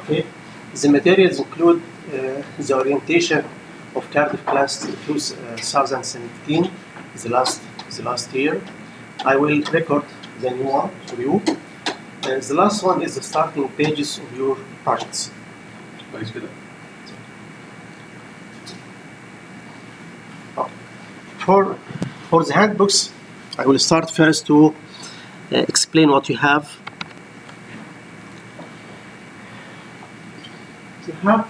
Okay, the materials include the orientation of Cardiff class 2017, the last year. I will record the new one for you. The last one is the starting pages of your projects. For the handbooks, I will start first to explain what you have. You have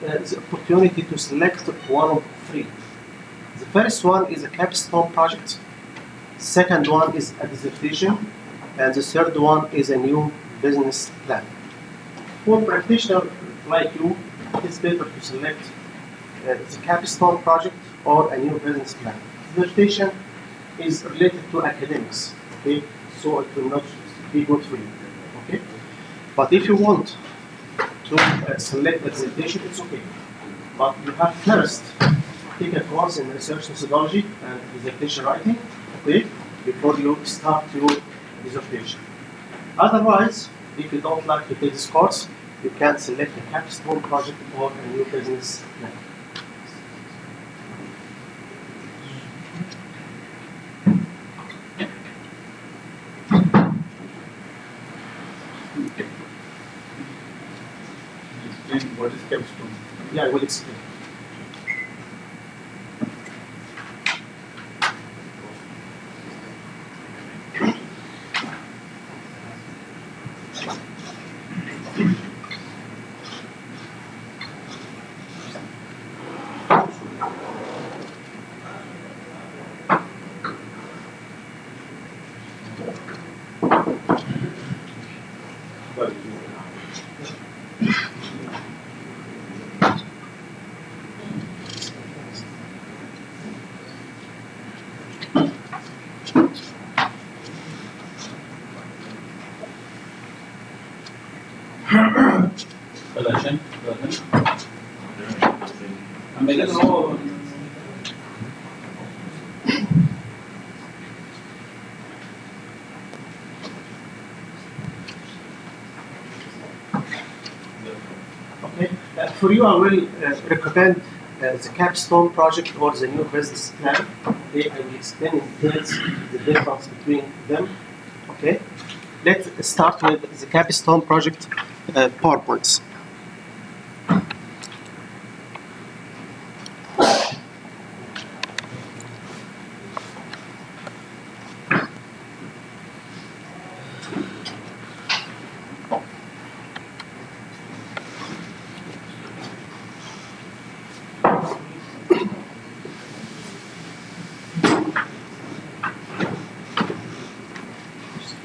the opportunity to select one of three. The first one is a capstone project. Second one is a dissertation, and the third one is a new business plan. For practitioners like you, it's better to select the capstone project or a new business plan. Dissertation is related to academics, okay? So it will not be good for you, okay? But if you want to select the dissertation, it's okay. But you have first take a course in research methodology and dissertation writing, okay, before you start your dissertation. Otherwise, if you don't like to take this course, you can select a capstone project or a new business plan. What is capstone? Yeah, I will explain. Okay. For you, I will recommend the capstone project or the new business plan. Okay, I will explain in details the difference between them. Okay. Let's start with the capstone project PowerPoints.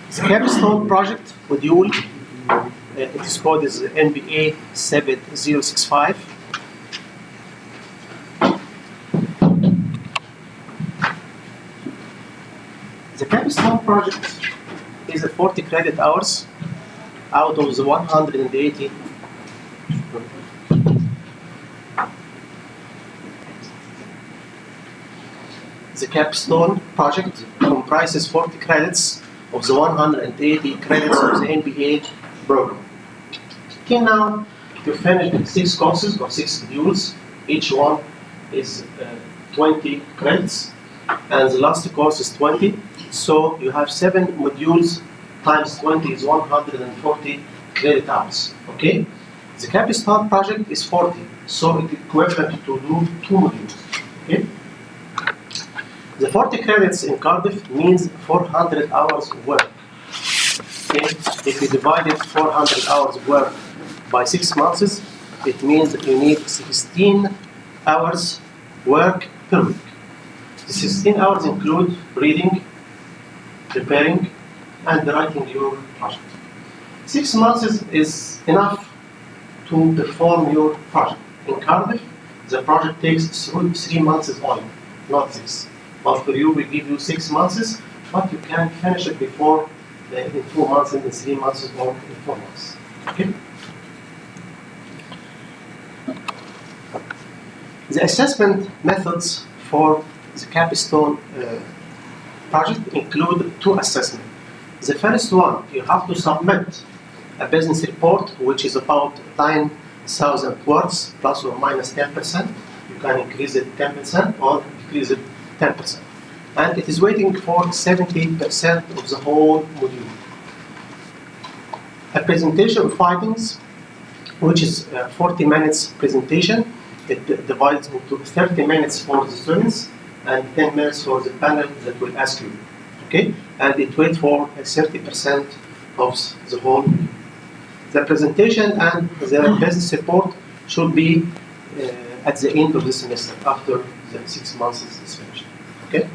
The capstone project module, its code is NBA 7065. The capstone project is a 40 credit hours out of the 180. The capstone project comprises 40 credits of the 180 credits of the MBA program. Okay, now you finished 6 courses or 6 modules. Each one is 20 credits, and the last course is 20. So you have 7 modules times 20 is 140 credit hours. Okay, the capstone project is 40, so it's equivalent to do 2 modules. Okay. The 40 credits in Cardiff means 400 hours of work. Okay? If you divided 400 hours of work by 6 months, it means that you need 16 hours work per week. The 16 hours include reading, preparing, and writing your project. 6 months is enough to perform your project. In Cardiff, the project takes 3 months only, not 6. But for you, we give you 6 months, but you can finish it before in 4 months, in 3 months, or in 4 months. Okay? The assessment methods for the capstone project include 2 assessments. The first one, you have to submit a business report, which is about 9,000 words, plus or minus 10%. You can increase it 10% or decrease it 10%. And it is waiting for 70% of the whole module. A presentation of findings, which is 40 minutes presentation. It divides into 30 minutes for the students and 10 minutes for the panel that will ask you. Okay? And it waits for 30% of the whole module. The presentation and the business report should be at the end of the semester, after the 6 months is finished. Okay?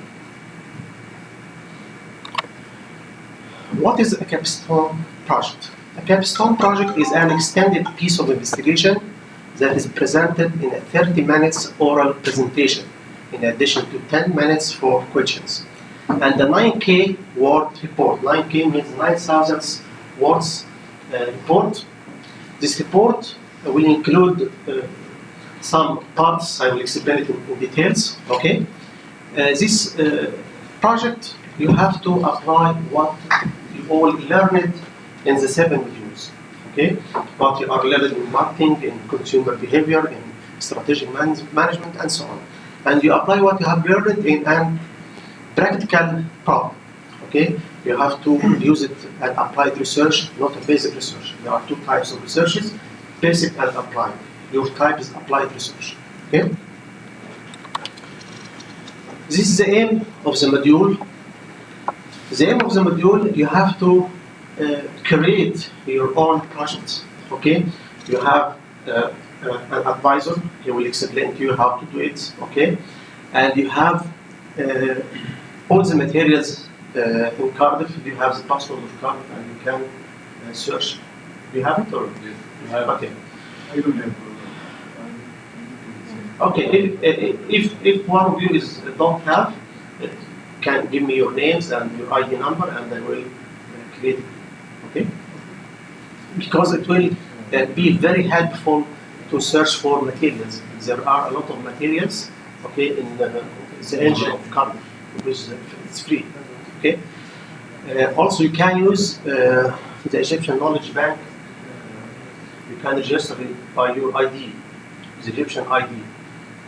What is a capstone project? A capstone project is an extended piece of investigation that is presented in a 30 minutes oral presentation, in addition to 10 minutes for questions. And the 9K word report. 9K means 9,000 words report. This report will include some parts. I will explain it in details. Okay. This project, you have to apply what you all learned in the 7 modules. Okay. What you are learning in marketing, in consumer behavior, in strategic management, and so on. And you apply what you have learned in a practical problem. Okay. You have to use it at applied research, not a basic research. There are 2 types of researches, basic and applied. Your type is applied research. Okay? This is the aim of the module. The aim of the module, you have to create your own project. Okay? You have an advisor. He will explain to you how to do it. Okay? And you have all the materials in Cardiff. You have the password of Cardiff, and you can search. Do you have it or? Yes. You have. Okay. I don't have. Okay. If one of you don't have, can give me your names and your ID number, and I will create it. Okay. Because it will be very helpful to search for materials. There are a lot of materials. Okay, in the engine of Cardiff, which it's free. Okay. Also, you can use the Egyptian Knowledge Bank. You can register it by your ID, the Egyptian ID,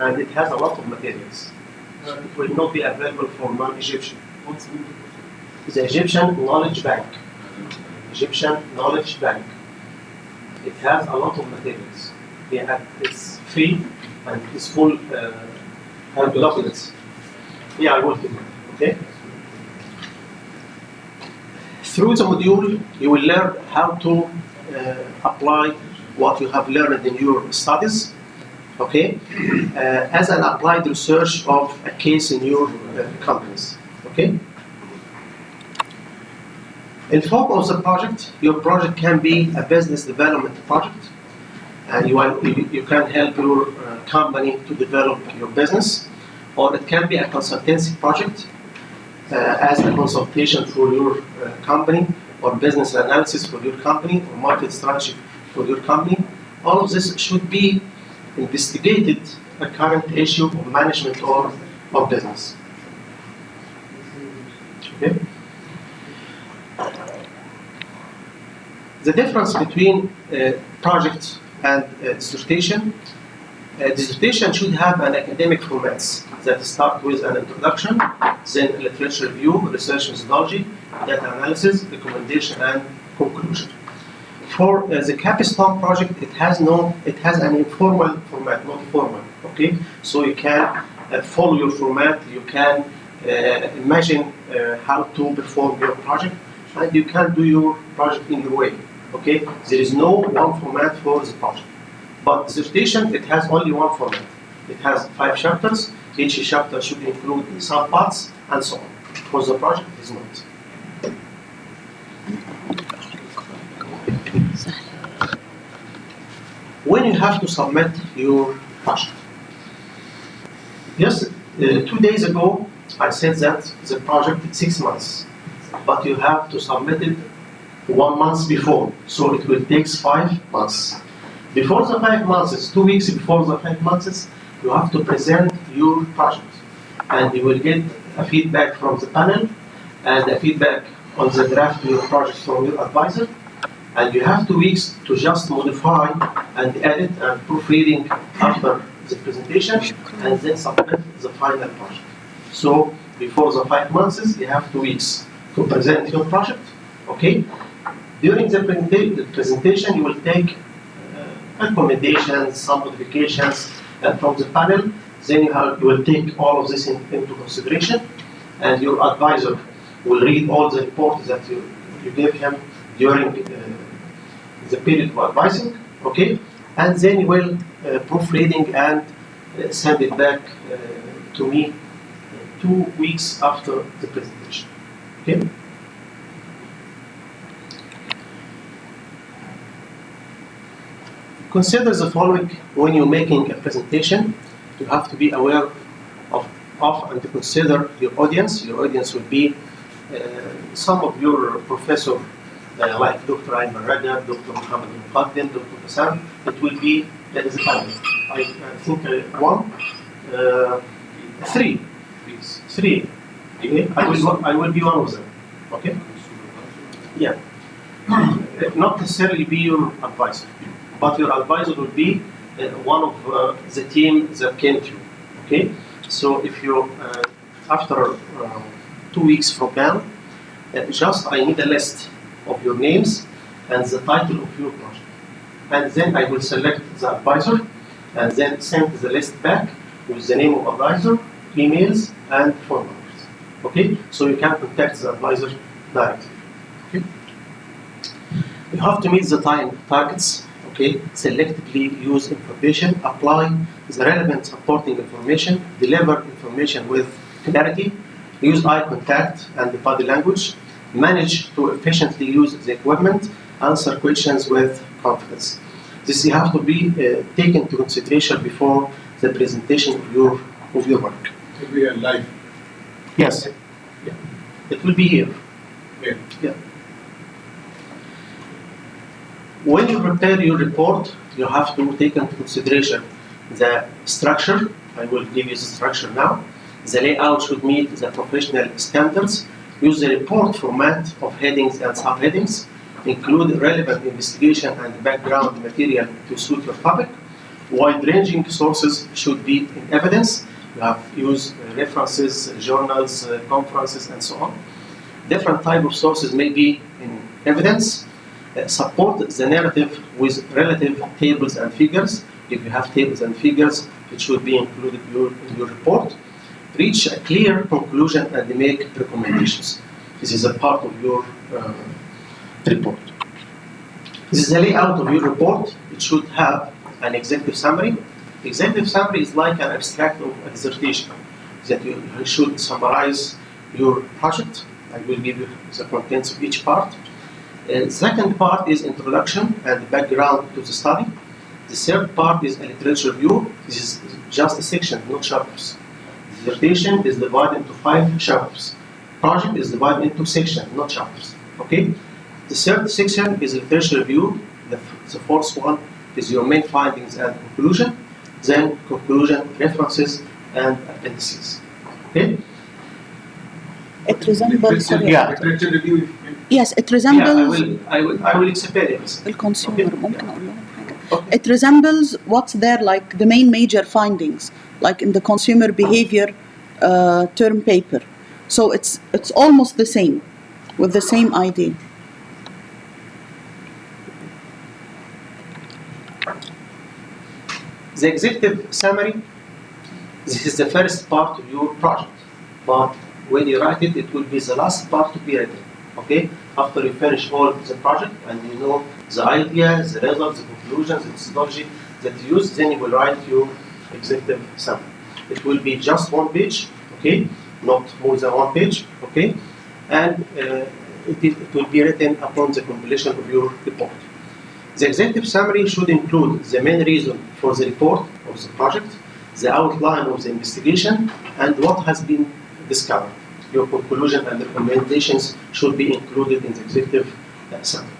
and it has a lot of materials. It will not be available for non-Egyptian. What's the The Egyptian Knowledge Bank. Egyptian Knowledge Bank. It has a lot of materials. Yeah, it's free and it's full documents. Yeah, I will do it. Okay. Through the module, you will learn how to apply what you have learned in your studies, okay, as an applied research of a case in your companies, okay. In focus of the project, your project can be a business development project, and you can help your company to develop your business, or it can be a consultancy project, as a consultation for your company, or business analysis for your company, or market strategy for your company. All of this should be investigated a current issue of management or business. Okay. The difference between project and dissertation. Dissertation should have an academic formats that start with an introduction, then literature review, research methodology, data analysis, recommendation, and conclusion. For the Capstone project, it has an informal format, not formal. Okay, so you can follow your format. You can imagine how to perform your project, and you can do your project in your way. Okay, there is no one format for the project. But dissertation, it has only one format. It has 5 chapters. Each chapter should include some parts and so on. For the project, it is not. When you have to submit your project. Yes, 2 days ago, I said that the project is 6 months, but you have to submit it 1 month before, so it will take 5 months. Before the 5 months, 2 weeks before the 5 months, you have to present your project. And you will get a feedback from the panel and a feedback on the draft of your project from your advisor. And you have 2 weeks to just modify and edit and proofreading after the presentation, and then submit the final project. So before the 5 months, you have 2 weeks to present your project. Okay. During the presentation, you will take recommendations, some modifications from the panel. Then you will take all of this into consideration, and your advisor will read all the reports that you gave him during the period of advising, okay? And then you will proofreading and send it back to me 2 weeks after the presentation, okay? Consider the following when you're making a presentation. You have to be aware of and to consider your audience. Your audience will be some of your professors like Dr. Ayman Rajab, Dr. Muhammad Muqaddim, Dr. Bassam. It will be the panel. I think three. Okay? I will be one of them. Okay? Yeah. Not necessarily be your advisor, but your advisor will be one of the team that came to you. Okay? So if you, after 2 weeks from now, I need a list of your names and the title of your project. And then I will select the advisor and then send the list back with the name of advisor, emails, and phone numbers. Okay? So you can contact the advisor directly. Okay? You have to meet the time targets. Okay? Selectively use information, apply the relevant supporting information, deliver information with clarity, use eye contact and body language, manage to efficiently use the equipment, answer questions with confidence. This have to be taken into consideration before the presentation of your work. It will be live. Yes. Yeah. It will be here. Yeah. Yeah. When you prepare your report, you have to take into consideration the structure. I will give you the structure now. The layout should meet the professional standards. Use the report format of headings and subheadings. Include relevant investigation and background material to suit your topic. Wide-ranging sources should be in evidence. You have used references, journals, conferences, and so on. Different type of sources may be in evidence. Support the narrative with relative tables and figures. If you have tables and figures, it should be included in your report. Reach a clear conclusion and make recommendations. This is a part of your report. This is the layout of your report. It should have an executive summary. Executive summary is like an abstract of a dissertation that you should summarize your project. I will give you the contents of each part. Second part is introduction and background to the study. The third part is a literature review. This is just a section, not chapters. Dissertation is divided into 5 chapters. Project is divided into sections, not chapters. Okay? The third section is literature review. The fourth one is your main findings and conclusion. Then conclusion, references, and appendices. Okay? It resembles. Yeah. Literature review. Yes, it resembles. I will explain it. الكونسيومر ممكن أقول لهم حاجة. It resembles what's there, like the main major findings, like in the consumer behavior term paper. So it's almost the same, with the same idea. The executive summary, this is the first part of your project, but when you write it, it will be the last part to be written. Okay? After you finish all the project and you know the idea, the results, the conclusions, the methodology that you use, then you will write your executive summary. It will be just 1 page, okay? Not more than 1 page, okay? And it will be written upon the completion of your report. The executive summary should include the main reason for the report of the project, the outline of the investigation, and what has been discovered. Your conclusion and recommendations should be included in the executive summary.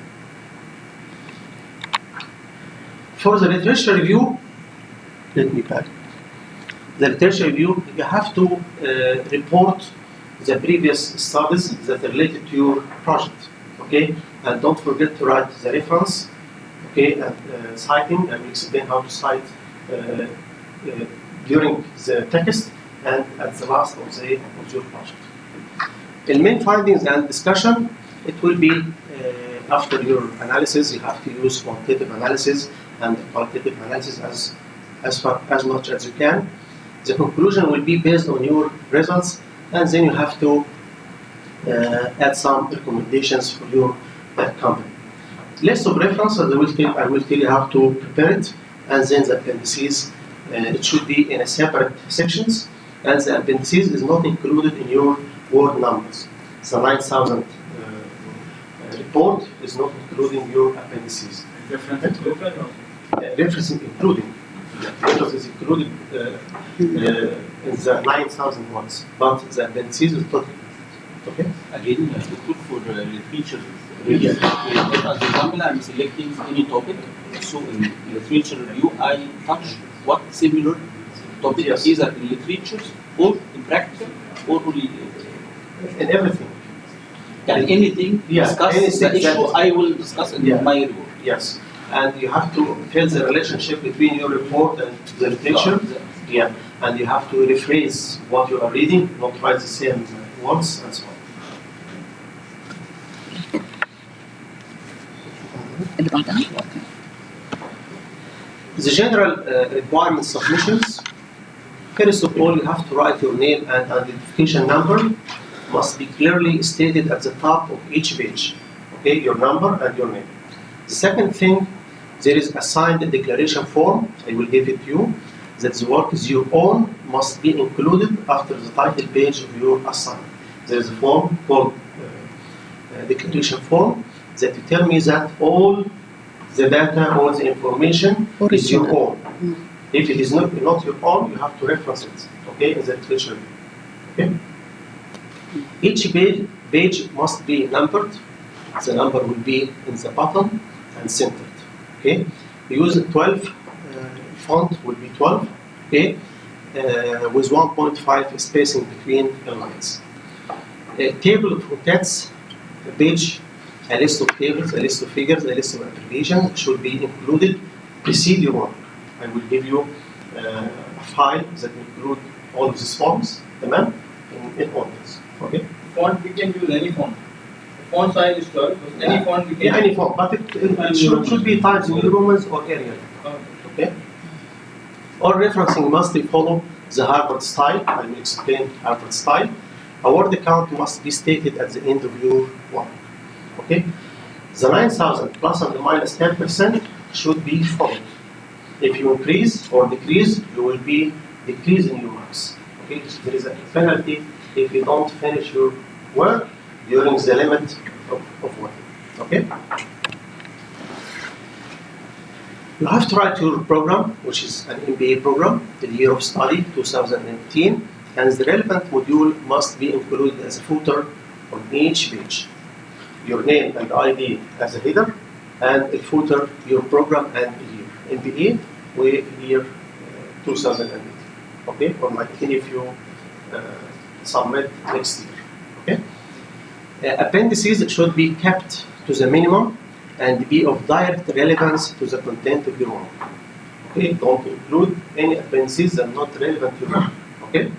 For the literature review, let me back. The literature review, you have to report the previous studies that are related to your project. Okay? And don't forget to write the reference, okay, and citing, and we explain how to cite during the text and at the last of your project. The main findings and discussion, it will be after your analysis, you have to use quantitative analysis and qualitative analysis as much as you can. The conclusion will be based on your results, and then you have to add some recommendations for your company. List of references, I will tell you how to prepare it, and then the appendices, it should be in a separate sections, and the appendices is not included in your word numbers. The 9,000 report is not including your appendices. Reference including. Reference is included in the 9,000 ones, but the appendices is not. Okay? Again, it's good for literature. Yes. As example, I'm selecting any topic. So in literature review, I touch what similar topic, Yes. either in literature or in practical or only In everything. and anything Yeah, discuss anything the issue that- I will discuss in Yeah. my report. Yes. And you have to tell the relationship between your report and the literature. Yeah. And you have to rephrase what you are reading, not write the same words and so on. اللي بعدها. The general requirement submissions. First of all, you have to write your name and identification number must be clearly stated at the top of each page. Okay, your number and your name. The second thing, there is a signed declaration form. I will give it to you. That the work is your own must be included after the title page of your assignment. There is a form called declaration form that you tell me that all the data, all the information is your own. If it is not your own, you have to reference it, okay, in the literature. Okay? Each page must be numbered. The number will be in the bottom and centered. Okay? We use 12 font will be 12, okay, with 1.5 spacing between the lines. A table of contents, a page, a list of tables, a list of figures, a list of abbreviations should be included. Precede your work. I will give you a file that include all of these forms, in orders. Okay? Font, we can use any font. The font size is 12, so any font we can Yeah, any font, but it should be Times New Romans or Arial. Okay? All referencing must follow the Harvard style. I will explain Harvard style. A word count must be stated at the end of your work. Okay? The 9,000 plus and minus 10% should be followed. If you increase or decrease, you will be decreasing your marks. Okay? So there is a penalty if you don't finish your work during the limit of work. Okay? You have to write your program, which is an MBA program, the year of study 2018, and the relevant module must be included as a footer on each page. Your name and ID as a header, and the footer, your program and year. MBA with year 2018. Okay, or 19 if you submit next year. Okay. Appendices should be kept to the minimum and be of direct relevance to the content of your work. Okay, don't include any appendices that are not relevant to your work. Okay.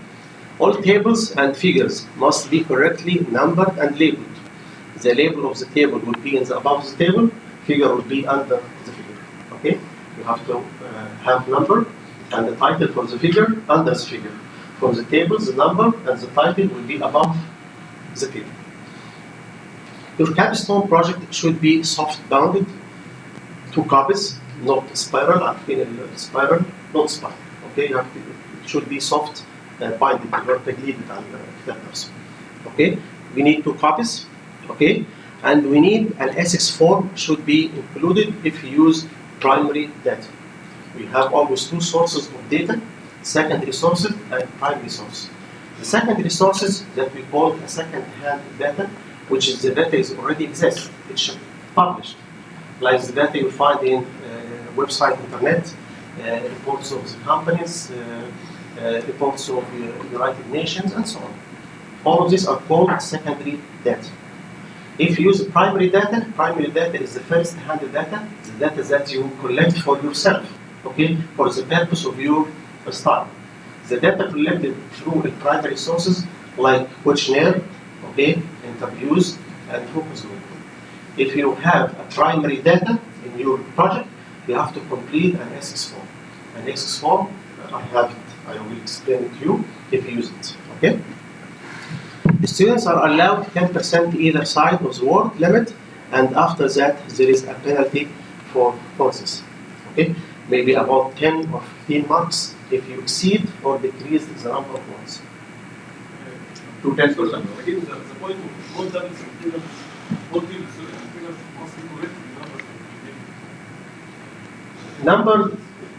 All tables and figures must be correctly numbered and labeled. The label of the table will be in the above the table, figure will be under the figure. Okay? You have to have number and the title for the figure under the figure. For the tables, the number and the title will be above the figure. Your capstone project should be soft bounded, 2 copies, not spiral, spiral, not spiral. Okay, you have to, it should be soft binded, okay? We need 2 copies, okay? And we need an Essex form should be included if you use primary data. We have always 2 sources of data, secondary sources and primary sources. The secondary sources that we call a second-hand data, which is the data is already exists, it's published. Like the data you find in website, internet, reports of the companies, reports of the United Nations, and so on. All of these are called secondary data. If you use primary data is the first-hand data, the data that you collect for yourself, okay, for the purpose of your study. The data collected through the primary sources like questionnaire, okay, interviews, and focus group. If you have a primary data in your project, you have to complete an SS form. An SS form, I will explain it to you if you use it, okay? The students are allowed 10% either side of the word limit, and after that there is a penalty for courses. Okay, maybe about 10 or 15 marks if you exceed or decrease the number of words. To 10%. Again, the point of all that is what will must be correct Number,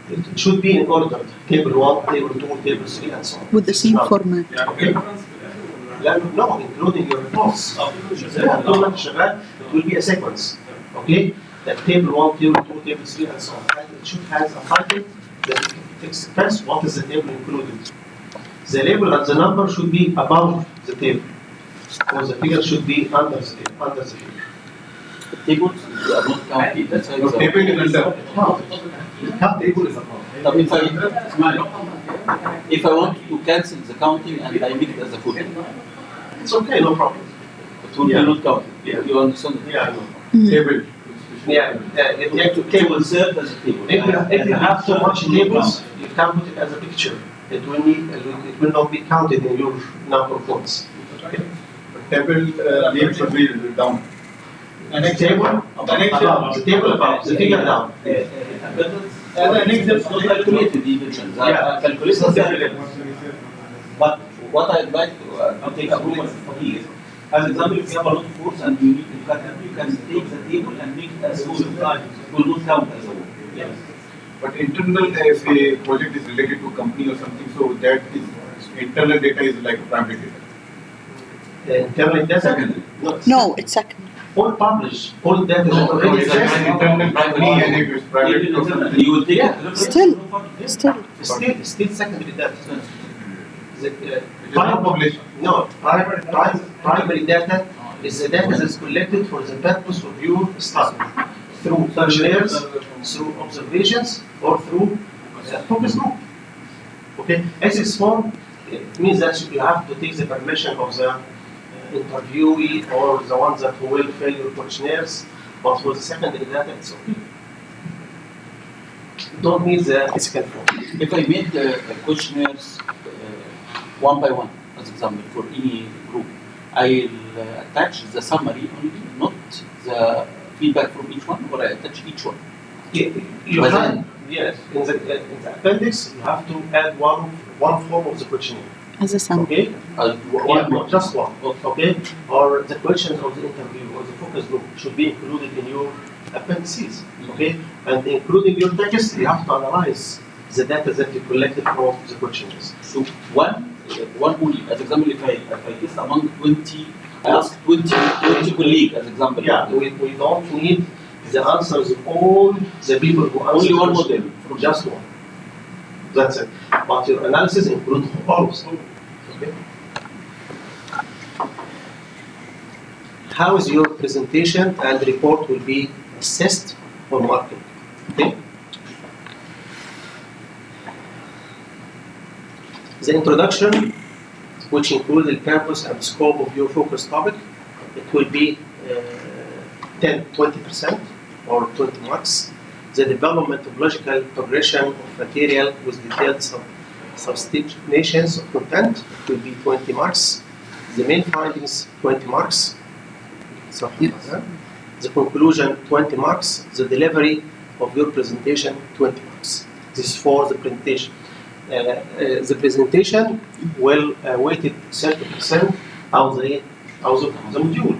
it should be in order. Table 1, table 2, table 3, and so on. With the same Now, format. Okay. No, including your reports. It will be a sequence. Okay? That table 1, table 2, table 3, and so on. And it should have a title that expresses what is the table included. The label and the number should be above the table, or the figure should be under the table, under the figure. Tables are not counted. That's why No, table is under. Table is if I want to cancel the counting and I make it as a footing, It's okay, no problem. it will be not counted. Yeah. You understand? Yeah, I know. Table. Yeah, if you have to It table. will serve as a table. If you have too much tables, you can put it as a picture. It will not be counted in your number of words. Okay. Table name should be down. The table above, the table above, the figure down. Not calculated even. Yeah. Calculated. But what I'd like to take approval for here, as example, if you have a lot of words and you need to cut them, you can take the table and make it as whole. It will not count as a whole. Yes. But internal, if a project is related to company or something, so that is internal data is like primary data. Internal data? Secondary. No, it's second. All published, all data that No, already it's like exists. an internal company and if it's private or something. You will take Yeah. it. Still. Still secondary data. The, It is not published. No, primary data is the data that's collected for the purpose of your study through questionnaires, through observations, or through focus group. Okay, SS form it means that you have to take the permission of the interviewee or the ones that will fill your questionnaires, but for the secondary data, it's okay. You don't need the physical form. If I made the questionnaires one by one, as example, for any group, I'll attach the summary only, not the feedback from each one, or I attach each one. You But have, yes, in the appendix, you have to add one form of the questionnaire. As a sample. Okay? One more. Just one. Okay? Or the questions of the interview or the focus group should be included in your appendices. Okay? And including your text, you have to analyze the data that you collected from the questionnaires. So one only, as example, if I test among 20, I ask 20 colleagues as example. Yeah, we don't need the answers of all the people who answered. Only one the question. model. Just one. That's it. But your analysis includes all of them. Okay? How is your presentation and report will be assessed for marking? Okay? The introduction, which includes the purpose and scope of your focus topic, it will be 20% or 20 marks. The development of logical progression of material with detailed substitutions of content will be 20 marks. The main findings, 20 marks. Something like that. The conclusion, 20 marks. The delivery of your presentation, 20 marks. This is for the presentation. The presentation will weighted 30% of the module.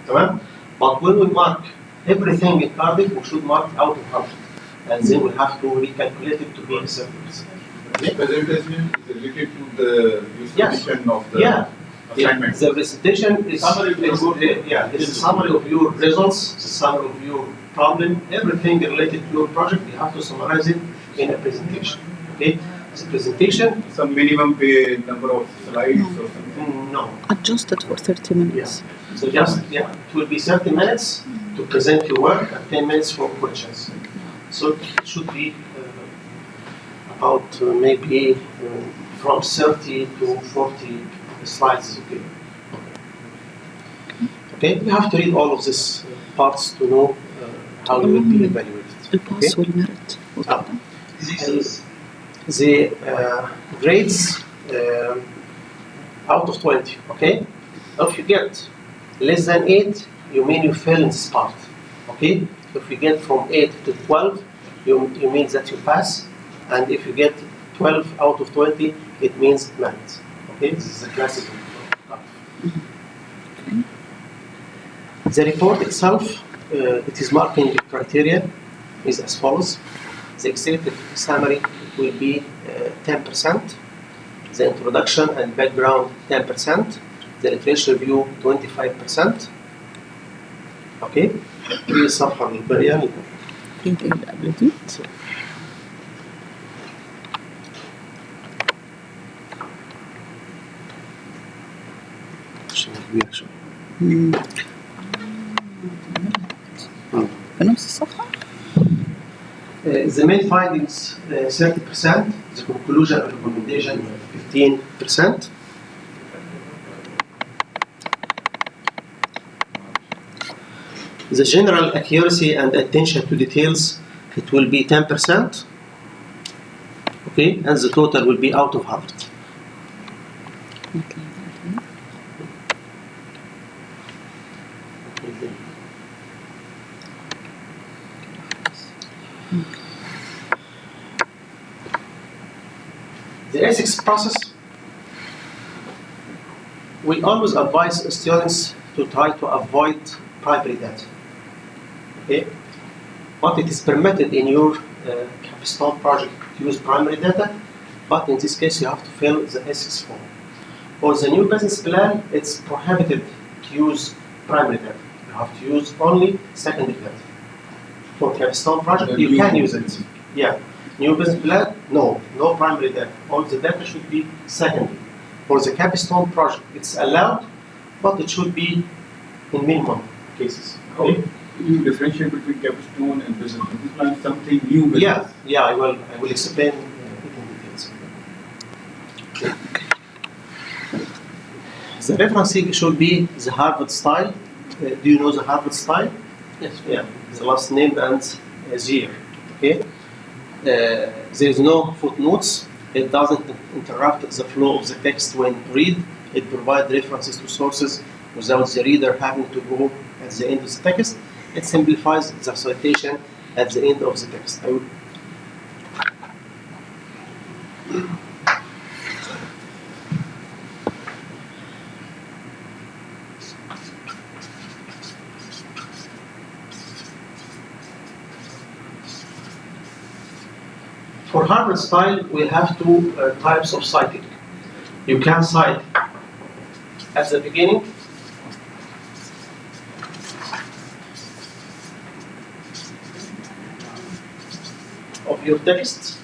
تمام? But when we mark everything in Cardiff, we should mark out of 100. And then we have to recalculate it to be 70%. The presentation is related to the distribution of the assignment. The presentation is it's a summary of your results, it's a summary of your problem, everything related to your project. You have to summarize it in a presentation. Okay? The presentation. Some minimum pay number of slides or something. No. Adjusted for 30 minutes. So just, yeah, it will be 30 minutes to present your work and 10 minutes for questions. So it should be about maybe from 30 to 40 slides, okay. Okay, you have to read all of these parts to know how you will be evaluated. Okay? الباس والميرت. The grades out of 20, okay? If you get less than 8, you mean you fail in this part, okay? If you get from 8 to 12, you mean that you pass, and if you get 12 out of 20, it means merit, okay? This is the classic. The report itself, it is marking criteria is as follows. The executive summary will be 10%. The introduction and background 10%. The literature review 25%. Okay. دي الصفحة الباقية. فين اللي قبل دي؟ بنفس الصفحة؟ The main findings 30%, the conclusion and recommendation 15%. The general accuracy and attention to details, it will be 10%. Okay, and the total will be out of 100. Okay. The ethics process, we always advise students to try to avoid primary data. Okay? But it is permitted in your Capstone project to use primary data, but in this case you have to fill the ethics form. For the new business plan, it's prohibited to use primary data. You have to use only secondary data. For Capstone project, you can use it. Yeah. New business plan, no primary data. All the data should be secondary. For the Capstone project, it's allowed, but it should be in minimum cases. Okay? You differentiate between Capstone and business. This plan is something new. Yeah, I will explain it in details. Okay. The referencing should be the Harvard style. Do you know the Harvard style? Yes. Yeah, the last name and year. Okay. There is no footnotes. It doesn't interrupt the flow of the text when read. It provides references to sources without the reader having to go at the end of the text. It simplifies the citation at the end of the text. For Harvard style, we have two types of citing. You can cite at the beginning of your text,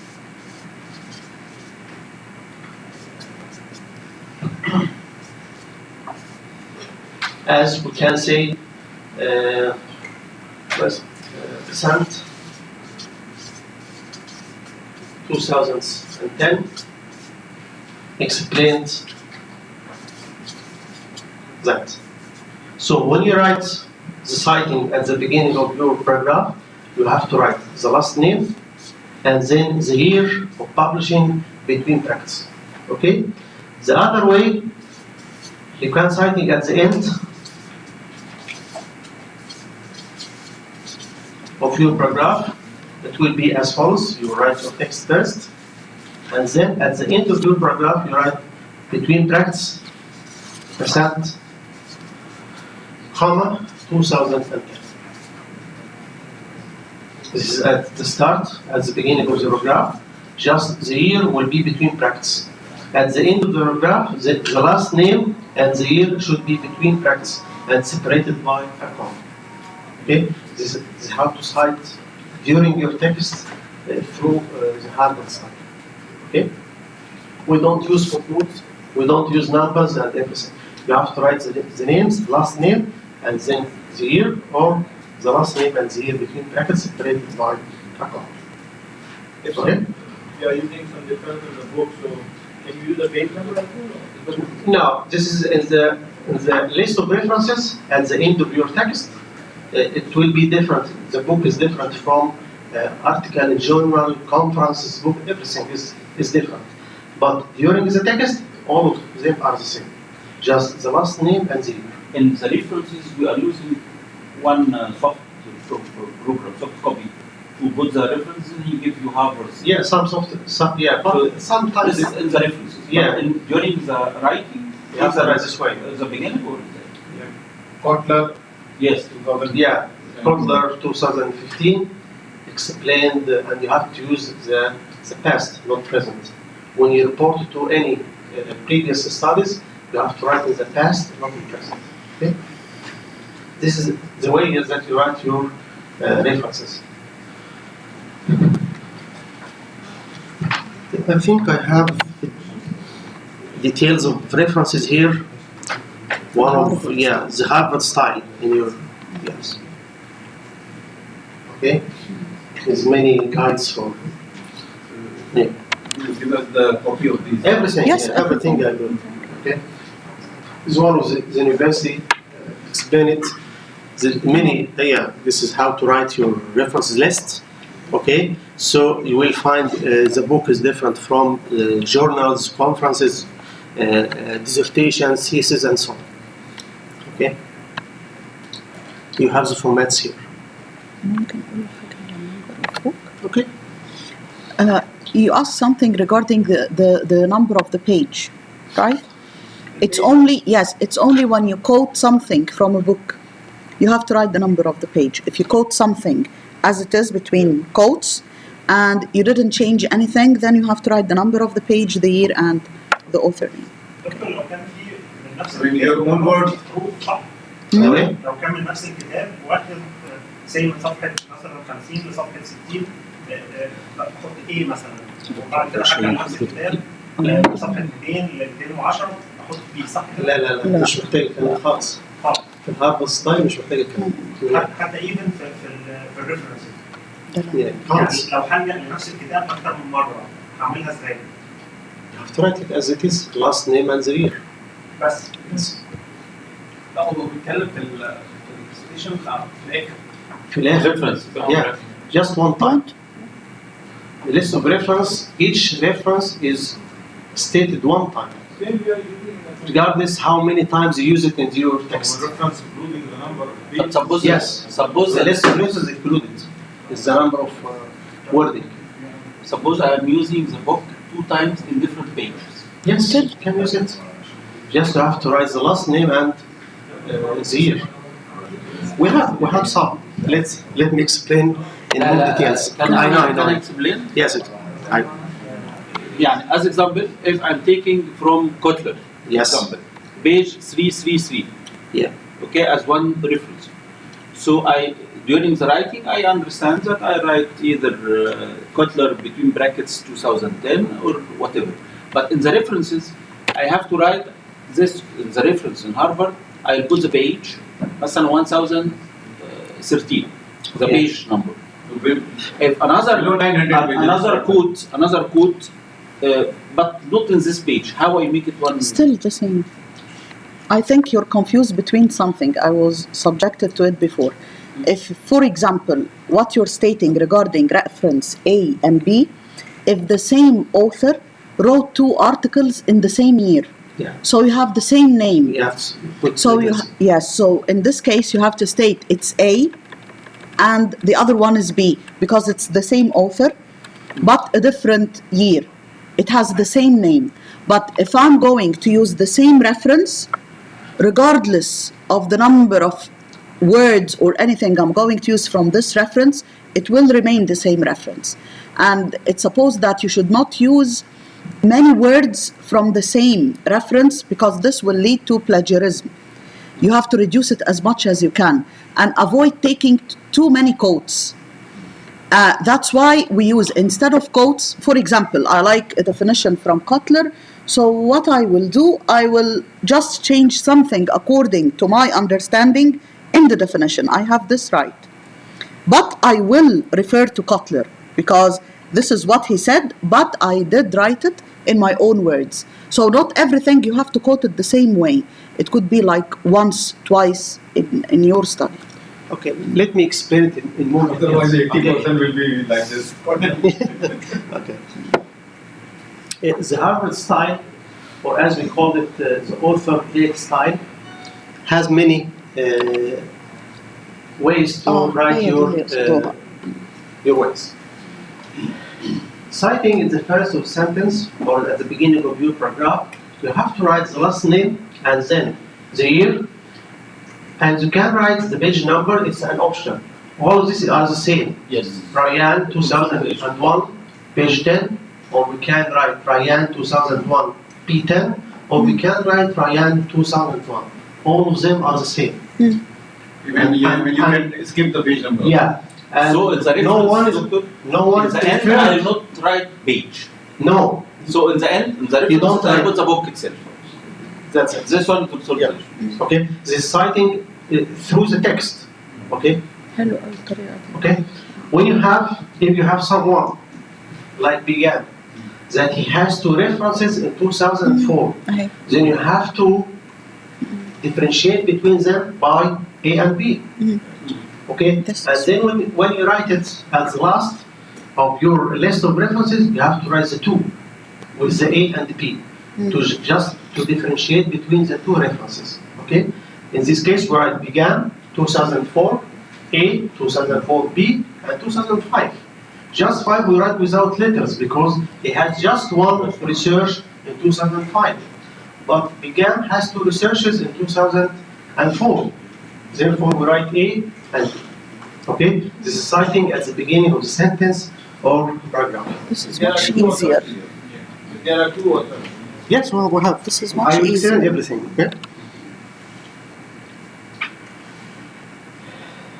as we can say, percent 2010 explained that. So when you write the citing at the beginning of your paragraph, you have to write the last name and then the year of publishing between brackets. Okay? The other way, you can citing at the end of your paragraph. It will be as follows. You write your text first, and then at the end of your paragraph, you write between brackets, percent, comma, 2010. This is at the start, at the beginning of the paragraph. Just the year will be between brackets. At the end of the paragraph, the last name and the year should be between brackets and separated by a comma. Okay? This is how to cite during your text through the Harvard style. Okay? We don't use footnotes, we don't use numbers and everything. You have to write the names, last name, and then the year, or the last name and the year between brackets separated by a comma. If Okay? you are using some difference in the book, so can you use a page number as well? Now, this is in the list of references at the end of your text. It will be different. The book is different from article, journal, conferences, book, everything is different. But during the text, all of them are the same. Just the last name and the year. In the references, we are using one soft program, soft copy. To put the references, he gives you half verse. Yeah, but sometimes This is in the references. Yeah. But during the writing, you have to write this way. the beginning or the Kotler, yes. 2000. Yeah, Kotler 2015 explained, and you have to use the past, not present. When you report to any previous studies, you have to write in the past, not in present. Okay? This is the way that you write your references. I think I have details of references here. One of, the Harvard style in your, yes. Okay? There's many guides for, You give us the copy of these. everything, Yes, everything I do. Okay? This one of the university explain it. The many, this is how to write your reference list. Okay, so you will find the book is different from journals, conferences, dissertations, theses, and so on. Okay, you have the formats here. Okay. You asked something regarding the number of the page, right? It's only when you quote something from a book, you have to write the number of the page. If you quote something as it is between quotes and you didn't change anything, then you have to write the number of the page, the year, and the author name. دكتور لو كان في من نفس In your own words. صح؟ Okay. لو كان من نفس الكتاب واخد زي من صفحه مثلا 50 لصفحه 60 احط ايه مثلا وبعد كده حاجه من نفس الكتاب من صفحه 200 ل 210 احط بيه صح كده؟ لا مش محتاج الكلام خالص. في الهارفارد ستايل مش محتاج الكلام. حتى ايفن في الريفرنس يعني يعني خالص. لو هلجأ لنفس الكتاب اكتر من مره هعملها ازاي؟ You have to write it as it is, last name and the year. بس لا هو بيتكلم في البرزنتيشن بتاع في في الاخر الآخر. Reference. Yeah, just one time. The list of reference, each reference is stated one time, regardless how many times you use it in your text. Reference including the number of But pages. suppose Yes. suppose The list of references included is the number of wording. suppose I am using the book 2 times in different pages. Yes, you can use it. Just have to write the last name and the year. We have some. Let me explain in more details. Can I know. Can I explain? Yes, Yeah, as example, if I'm taking from Kotler, Yes. example, page 333, Yeah. okay, as one reference. So during the writing, I understand that I write either Kotler between brackets 2010 or whatever. But in the references, I have to write this in the reference in Harvard. I'll put the page, مثلا 1013, the Yeah. page number. If another Below 900 pages. another quote, but not in this page. How I make it one? Still the same. I think you're confused between something. I was subjected to it before. If, for example, what you're stating regarding reference A and B, if the same author wrote 2 articles in the same year, Yeah. so you have the same name. You have to put So this. so in this case you have to state it's A and the other one is B because it's the same author but a different year. It has the same name. But if I'm going to use the same reference, regardless of the number of words or anything I'm going to use from this reference, it will remain the same reference. And it's supposed that you should not use many words from the same reference because this will lead to plagiarism. You have to reduce it as much as you can and avoid taking too many quotes. That's why we use, instead of quotes, for example, I like a definition from Kotler So what I will do, I will just change something according to my understanding in the definition. I have this right. But I will refer to Cutler because this is what he said, but I did write it in my own words. So not everything you have to quote it the same way. It could be like once, twice in your study. Okay, let me explain it in more detail. Otherwise, 80% Okay. will be like this. Okay. The Harvard style, or as we call it, the author Hate style, has many ways to write your words. Citing in the first of sentence or at the beginning of your paragraph, you have to write the last name and then the year, and you can write the page number. It's an option. All of these are the same. Yes. Ryan 2001, page 10, or we can write Ryan 2001, P10, or we can write Ryan 2001. All of them are the same. When you can skip the page number. Yeah. And So it's a reference. no one is, doctor. no one In is the end, I referred. will not write page. No, So in the end, in the You don't reference, I write. put the book itself. that's it. This one to solve Yeah. the issue. Okay, this citing through the text. Okay, حلو قوي الطريقة دي. okay. When you have, if you have someone like began, that he has two references in 2004, أهي. then you have to differentiate between them by A and B. Okay, This and is- then when you write it as the last of your list of references, you have to write the two with the A and the B to just to differentiate between the two references. Okay, in this case where it began 2004 A, 2004 B, and 2005. Just 5 we write without letters because he had just one research in 2005. But began has two researches in 2004. Therefore, we write A and B. Okay? This is citing at the beginning of the sentence or paragraph. This is There are much two authors easier. here. There are two authors. Yes, well, we have. This is much I will easier. explain everything. Okay?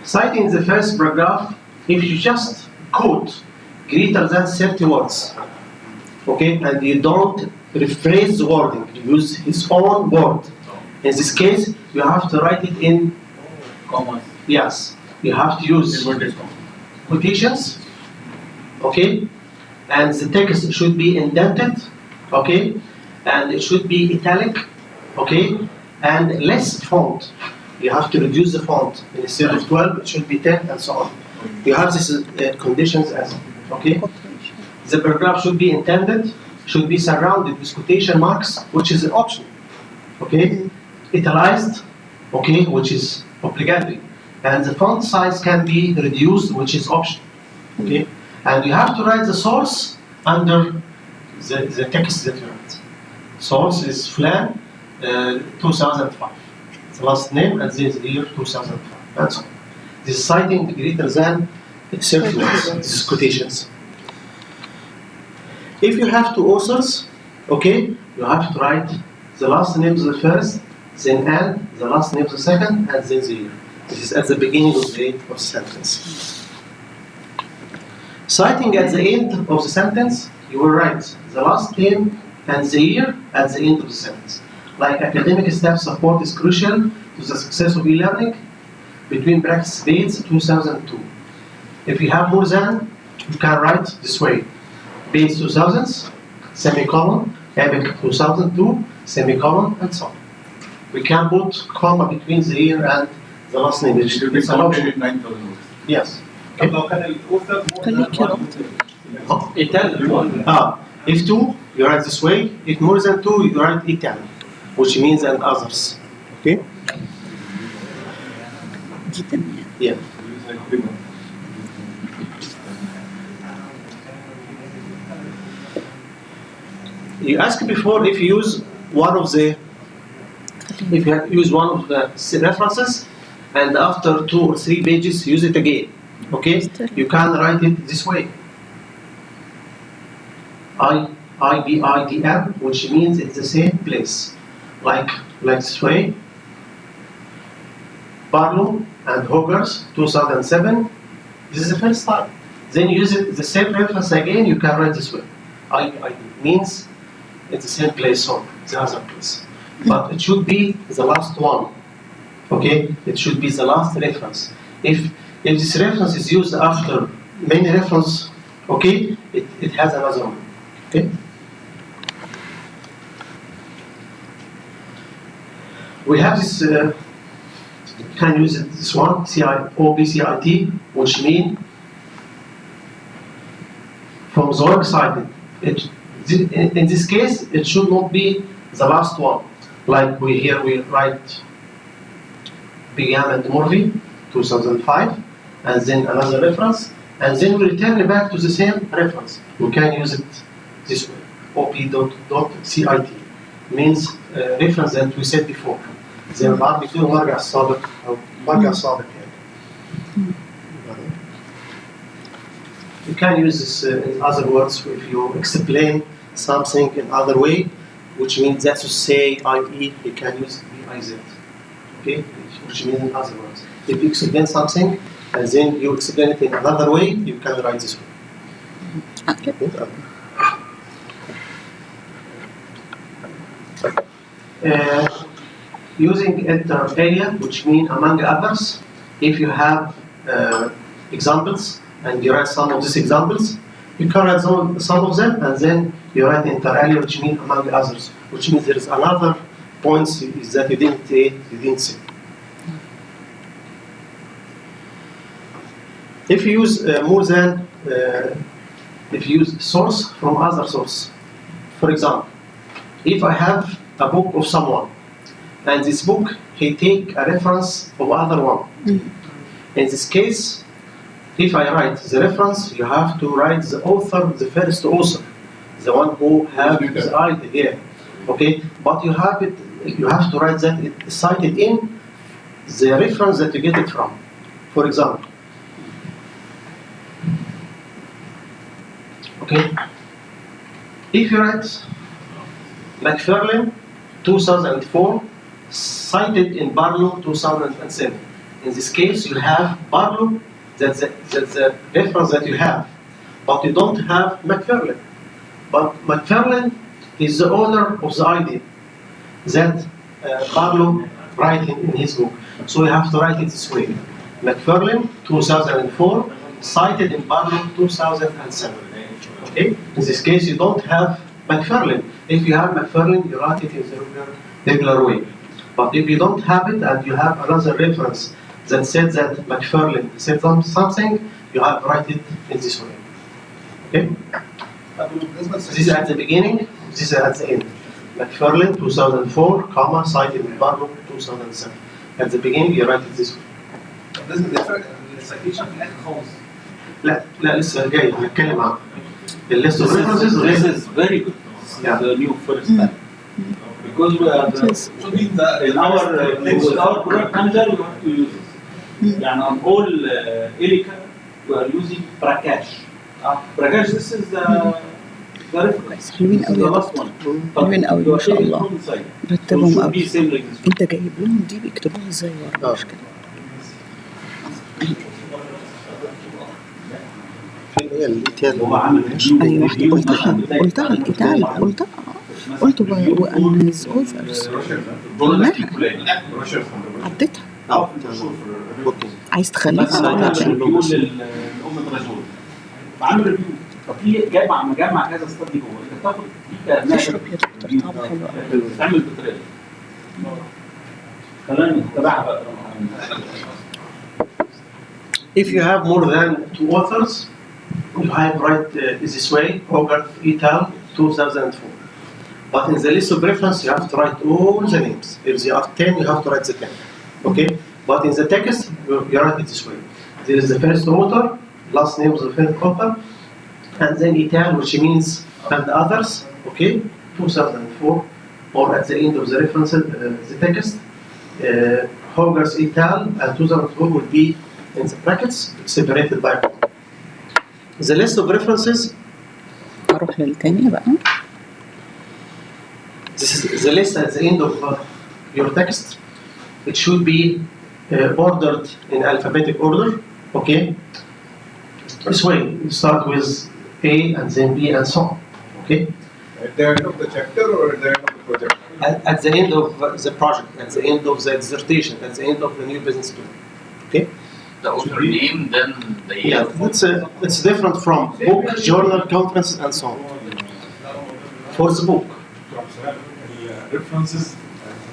Citing the first paragraph, if you just quote greater than 30 words, okay, and you don't rephrase the wording, you use his own word. In this case, you have to write it in, Commas. yes, you have to use quotations, okay, and the text should be indented, okay, and it should be italic, okay, and less font. You have to reduce the font. Instead of 12, it should be 10, and so on. You have these conditions as, okay. The paragraph should be intended, should be surrounded with quotation marks, which is an option, okay. Italicized, okay, which is obligatory, and the font size can be reduced, which is optional, okay. And you have to write the source under the text that you write. Source is Flan 2005. The last name and then the year 2005. That's all. This is citing greater than 30 words. This is quotations. If you have two authors, okay, you have to write the last name of the first, then and the last name of the second, and then the year. This is at the beginning of the sentence. Citing at the end of the sentence, you will write the last name and the year at the end of the sentence. Like academic staff support is crucial to the success of e-learning, between brackets dates 2002. If you have more than, you can write this way. Base 2000s, semicolon, epic 2002, semicolon, and so on. We can put comma between the year and the last name. It should be It's an counted option. at 9,000 words. Yes. طب لو كان الأوثر خليك يا Italian. If two, you write this way. If more than two, you write Italian, which means and others. Okay? جدا يعني. Yeah. You asked before if you use one of the references and after 2 or 3 pages use it again. Okay? You can write it this way. IBIDM, which means it's the same place. Like this way. Barlow and Hogarth, 2007. This is the first time. Then you use it, the same reference again, you can write this way. IBID means in the same place or the other place. But it should be the last one. Okay? It should be the last reference. If this reference is used after many references, okay, it has another one. Okay? We have this, you can use it, this one, OPCIT, which means from the website, in this case, it should not be the last one. Like we write began and Murphy, 2005, and then another reference, and then we return back to the same reference. We can use it this way, op.cit, means reference that we said before. زي ما بعرف بيصير مرجع السابق أو مرجع سابق يعني. You can use this in other words if you explain something in other way, which means that to say IE, you can use BIZ. Okay, which means in other words. If you explain something and then you explain it in another way, you can write this way. Okay. Using inter area, which means among others, if you have examples and you write some of these examples, you can write some of them and then you write inter area, which means among others, which means there is another points that you didn't see. If you use more than, if you use source from other source, for example, if I have a book of someone, and this book, he take a reference of other one. In this case, if I write the reference, you have to write the author, the first author, the one who have the idea. Okay, but you have to write that it is cited in the reference that you get it from. For example, okay, if you write McFarlane 2004. Cited in Barlow 2007. In this case, you have Barlow, that's the reference that you have, but you don't have McFarlane. But McFarlane is the owner of the idea that Barlow write in his book. So you have to write it this way. McFarlane 2004, cited in Barlow 2007. Okay? In this case, you don't have McFarlane. If you have McFarlane, you write it in the regular way. But if you don't have it and you have another reference that said that McFarlane said something, you have to write it in this way. Okay? This is at the beginning, this is at the end. McFarlane 2004, comma, cited in Barlow 2007. At the beginning, you write it this way. السيتيشن في الاخر خالص. لا لسه جاي هنتكلم عن الليست اوف ريفرنسز. This is very good. This is the new first time. Because we are in our product manager we have to use this. يعني on all Elica we are using Prakash. Prakash, this is the reference. حلوين قوي يا دكتور، حلوين قوي ما شاء الله، رتبهم قوي. انت جايب لهم دي بيكتبوها ازاي ورا؟ مش كده؟ هي الإيتال. ايوه قلتها الإيتال قلت وان هيز اوثرز قلناها عديتها. عايز تخليها ولا بيقول للام الرجل عامل ريفيو في مجمع كذا استادي جوه انت تاخد دي اشرب يا دكتور طعمه حلو قوي. تعمل بطريقه خلينا نتابعها بقى. If you have more than 2 authors, you have write this way, Hogarth et al. 2004. But in the list of reference, you have to write all the names. If there are 10, you have to write the 10. Okay? But in the text, you write it this way. There is the first author, last name of the first author, and then et al., which means and others. Okay? 2004, or at the end of the reference, the text. Hogarth et al. And 2004 will be in the brackets, separated by. The list of references. اروح للتانية بقى. This is the list at the end of your text. It should be ordered in alphabetic order. Okay. This way, you start with A and then B and so on. Okay. At the end of the chapter or at the end of the project? At the end of the project, at the end of the dissertation, at the end of the new business plan. Okay? The author name, then the year. Yeah, it's different from book, journal, conferences, and so on. For the book. references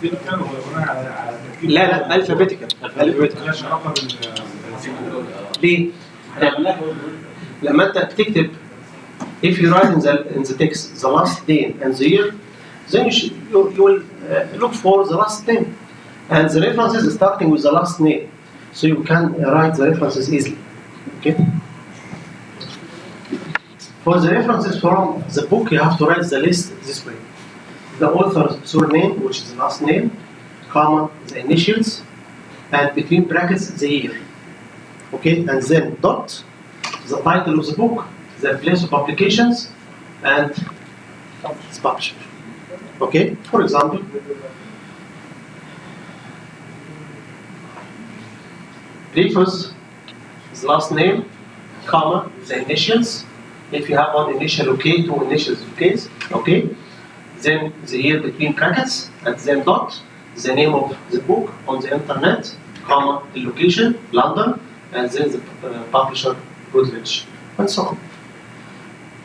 alphabetical ولا بناء على ترتيب؟ لا alphabetical. مالهاش علاقه ليه؟ لما انت بتكتب if you write in the text the last name and the year, then you will look for the last name, and the references is starting with the last name, so you can write the references easily. Okay. For the references from the book, you have to write the list this way: the author's surname, which is the last name, comma, the initials, and between brackets the year. Okay, and then dot, the title of the book, the place of publications, and its publisher. Okay, for example, preface is last name, comma, the initials. If you have one initial, okay, two initials, okay. Then the year between brackets, and then dot, the name of the book on the internet, comma, the location, London, and then the publisher, Routledge, and so on.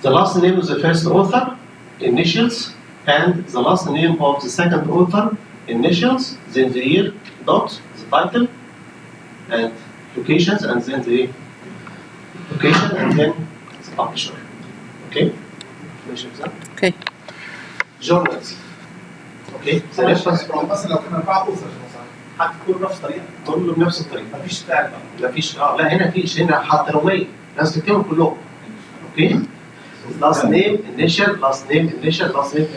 The last name of the first author, initials, and the last name of the second author, initials, then the year, dot, the title, and locations, and then the location, and then the publisher. Okay? Okay. Journals. Okay? The reference from مثلا لو كنا 4 اوثرز مثلا هتكون نفس الطريقه كله بنفس الطريقه. مفيش تعب مفيش لا هنا فيش، هنا حتى لو 100 لازم تكتبهم كلهم. اوكي؟ Last name, initial, last name, initial, last name.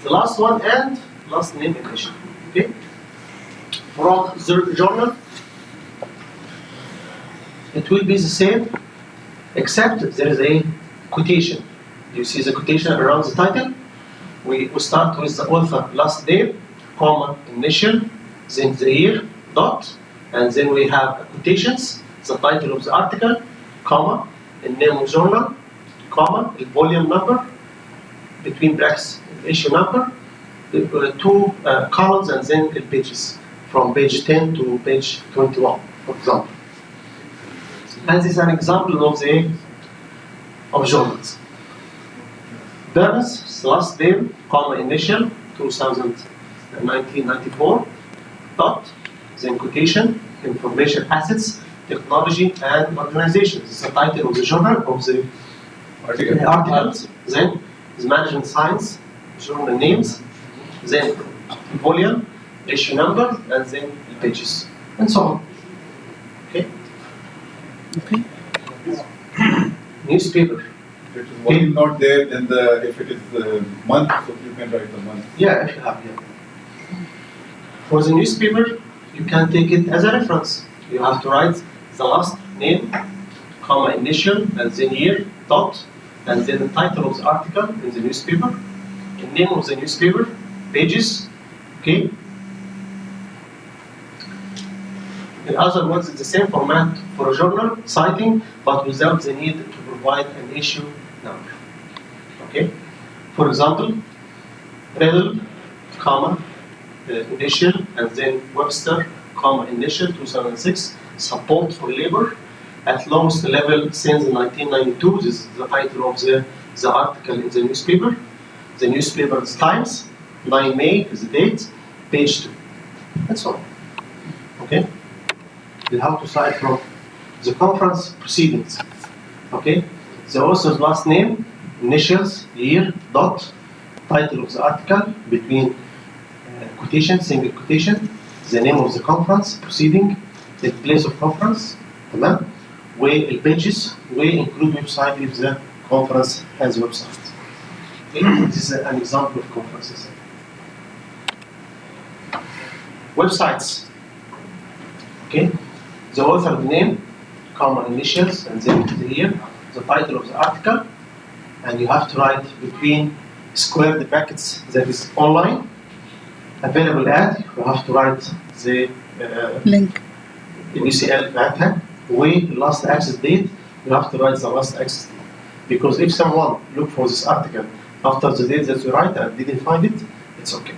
The last one and last name, initial. Okay? From the journal, it will be the same, except there is a quotation. You see the quotation around the title? We start with the author last name, comma, initial, then the year, dot, and then we have quotations, the title of the article, comma, the name of journal, comma, the volume number, between brackets, the issue number, the two columns, and then the pages, from page 10 to page 21, for example. And this is an example of journals. Burns, last name, comma, initial, 1994, dot, then quotation, information assets, technology, and organization. This is the title of the journal, of the articles, then the management science, journal names, then volume, issue number, and then the pages, and so on. Okay? Okay. Newspaper. If it is volume not there, then if it is month, so you can write the month. Yeah, if you have, yeah. For the newspaper, you can take it as a reference. You have to write the last name, comma, initial, and then year, dot, and then the title of the article in the newspaper, the name of the newspaper, pages, okay? In other words, it's the same format for a journal, citing, but without the need to provide an issue number, okay? For example, Riddle, comma, initial, and then Webster, comma, initial, 2006, support for labor at lowest level since 1992. This is the title of the article in the newspaper. The newspaper's Times, 9 May is the date, page 2, and so on. Okay? You have to cite from the conference proceedings. Okay? The author's last name, initials, year, dot, title of the article, between quotation, single quotation, the name of the conference proceeding, the place of conference, تمام؟ والpages, we include website if the conference has website. Okay? This is an example of conferences. Websites. Okay? The author name, comma, initials, and then the year, the title of the article, and you have to write between square the brackets that is online, available at, you have to write the Link. UCL بتاعتها, with last access date, you have to write the last access date. Because if someone look for this article After the date that you write and didn't find it, it's okay.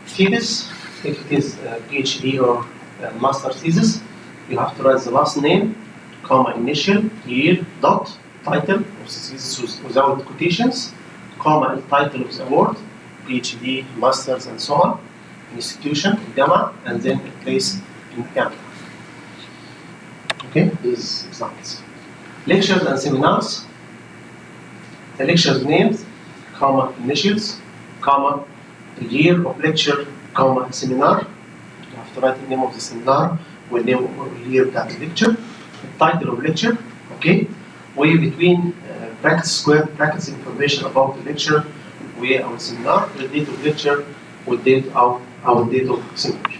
Thesis, if it is a PhD or a master thesis, you have to write the last name, comma, initial, year, dot, title of the thesis without quotations, comma, the title of the award, PhD, masters, and so on, institution, gamma, and then a place in Canada. Okay, these examples. Lectures and seminars. The lecture's names, comma, initials, comma, year of lecture, comma, seminar. You have to write the name of the seminar with name or year of that lecture, the title of lecture, okay. Way between brackets, square brackets, information about the lecture, way our seminar, the date of lecture, with date of our date of seminar.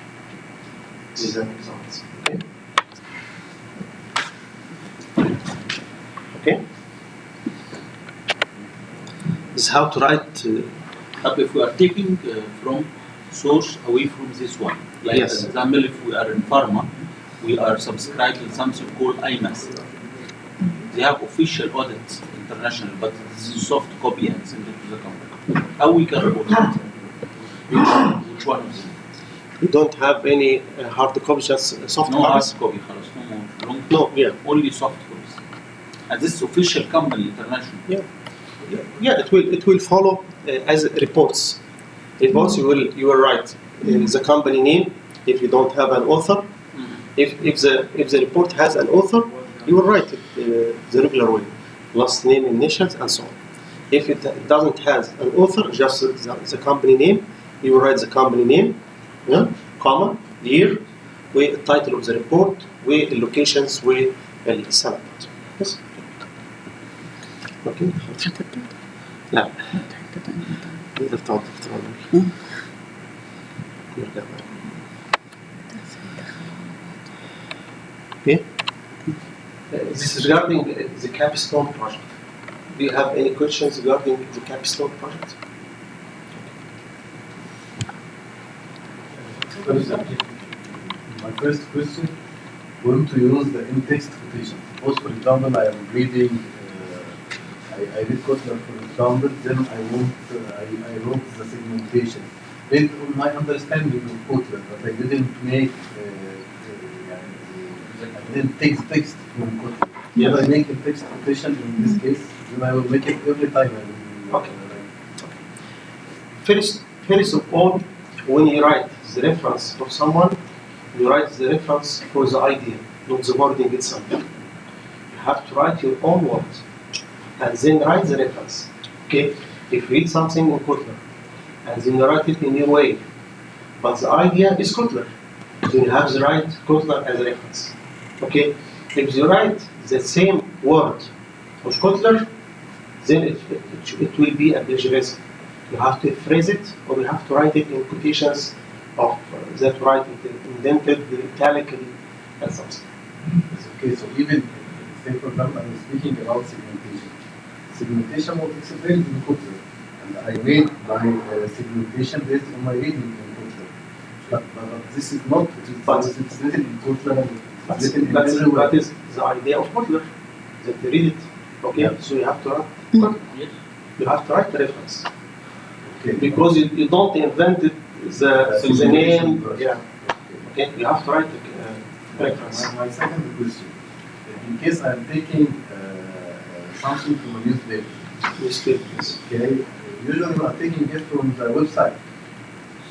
These are examples, okay. Okay. This is how to write. But if we are taking from source away from this one, like Yes. for example, if we are in pharma, we are subscribed to something called IMAS. They have official audits, international, but this is soft copy and send it to the company. How we can report it? Which one of them? You don't have any hard copies, just soft No hard copies? copy, خلاص, no more. Long No, yeah. only soft copies. And this is official company, international. Yeah, it will follow as reports. Reports, you will write the company name if you don't have an author. If the report has an author, you will write it the regular way, last name, initials, and so on. If it doesn't have an author, just the company name, you will write the company name, yeah, comma, year, with title of the report, with locations, with السنة. Yes. Okay. لا إذا افترض Okay. This is regarding the Capstone Project. Do you have any questions regarding the Capstone Project? My first question, when to use the in-text quotation. Suppose, for example, I am reading, I read Kotler, for example, then I wrote the segmentation. Based on my understanding of Kotler, but I didn't make, I didn't take the text from Kotler. Yes. If I make a text quotation in this case, then I will make it every time I will. Okay. First of all, when you write the reference for someone, you write the reference for the idea, not the wording itself. You have to write your own words and then write the reference. Okay? If you read something in Kotler and then you write it in your way, but the idea is Kotler, then you have to write Kotler as a reference. Okay? If you write the same word of Kotler, then it will be a plagiarism. You have to phrase it, or you have to write it in quotations of that write it indented, italically, and something. Okay, so even, say for example, I'm speaking about segmentation. Segmentation was explained in Kotler, and I made my segmentation based on my reading in Kotler. But this is not, it's written in Kotler, and it's written in everywhere. That is the idea of Kotler, that you read it. Okay, Yeah. so you have to write Kotler. Yes. You have to write the reference. Okay. Because you don't invent it, the name. Yeah. Okay, you have to write the reference. My second question, in case I'm taking something from a newspaper, Newspapers. okay, usually we are taking it from the website.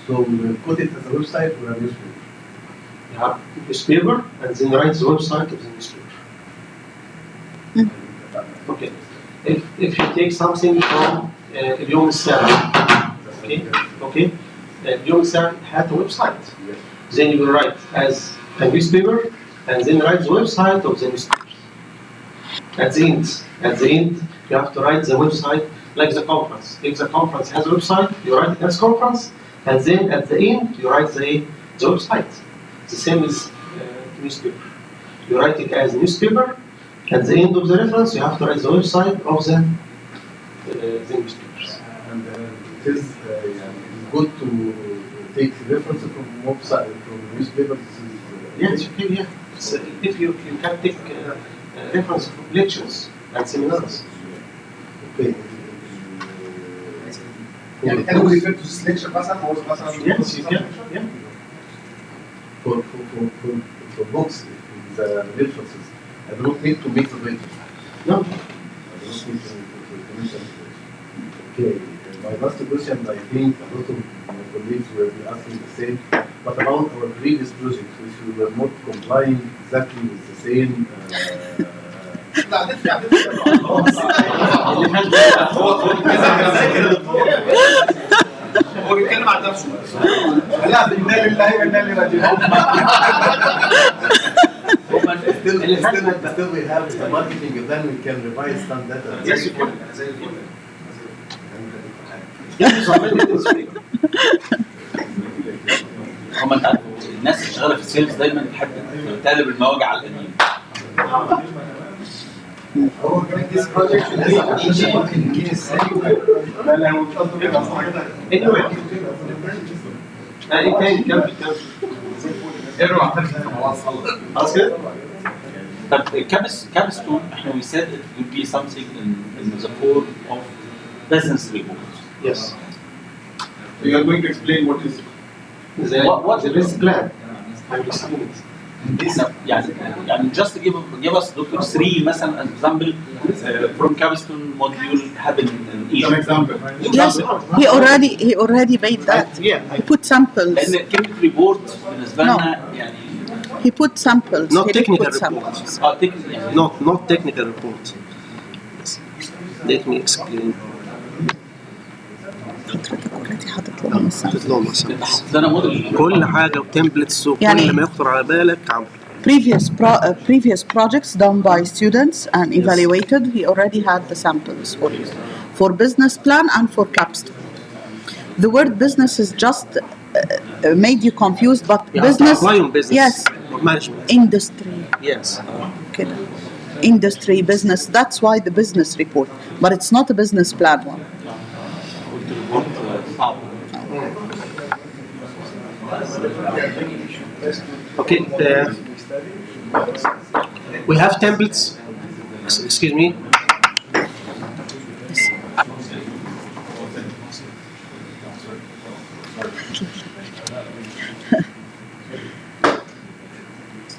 So we will put it as a website or a newspaper. You have newspaper and then write the website of the newspaper. Okay. If you take something from اليوم السابع, okay, اليوم السابع had a website. Yes. Then you will write as a newspaper and then write the website of the newspaper. At the end, you have to write the website like the conference. If the conference has a website, you write it as conference, and then at the end, you write the website. The same as newspaper. You write it as newspaper. At the end of the reference, you have to write the website of the newspapers. And it is good to take reference from website, from newspapers. Yes, okay, yeah. So if you can take reference from lectures and seminars. Okay. يعني can we refer to this lecture مثلا or مثلا Yes, you can. Yeah. For books, the references, I don't need to make the paper. No. I don't need to mention it. Okay, my last question, I think a lot of my colleagues will be asking the same, but about our previous project, which we were not complying exactly with the same لا نرجع هو بيتكلم عن نفسه لا انا لله وانا اليه راجعون still we have the marketing and then we can revise some data. Yes, you can. Yes, already. هم انت عارف الناس اللي شغاله في السيلز دايما بتحب تقلب المواجع على القديم. this project is in case Anyway. تاني كمل. ارجع خلاص خلاص كده؟ طب كابستون احنا we said it would be something in the form of business report. Yes. so you are going to explain what is What the best plan? I will explain it. يعني just give us Dr. 3 مثلا an example from Capstone module happened in some Egypt. example Yes, he already made that. Yeah. He put samples. لأن كلمة ريبورت بالنسبة لنا يعني He put samples. Not He did technical put report. samples. technical يعني Not technical report. Let me explain. حضرتك already حاطط لهم السامبل. حطيت لهم مثلا ده موديل كل حاجه وتمبلتس وكل يعني ما يخطر على بالك عمل. Previous projects done by students and evaluated, he already had the samples for business plan and for Capstone. The word business is just made you confused, but business, yes, management. industry, Yes. كده. Industry, business, that's why the business report, but it's not a business plan one. Okay. We have templates. Excuse me.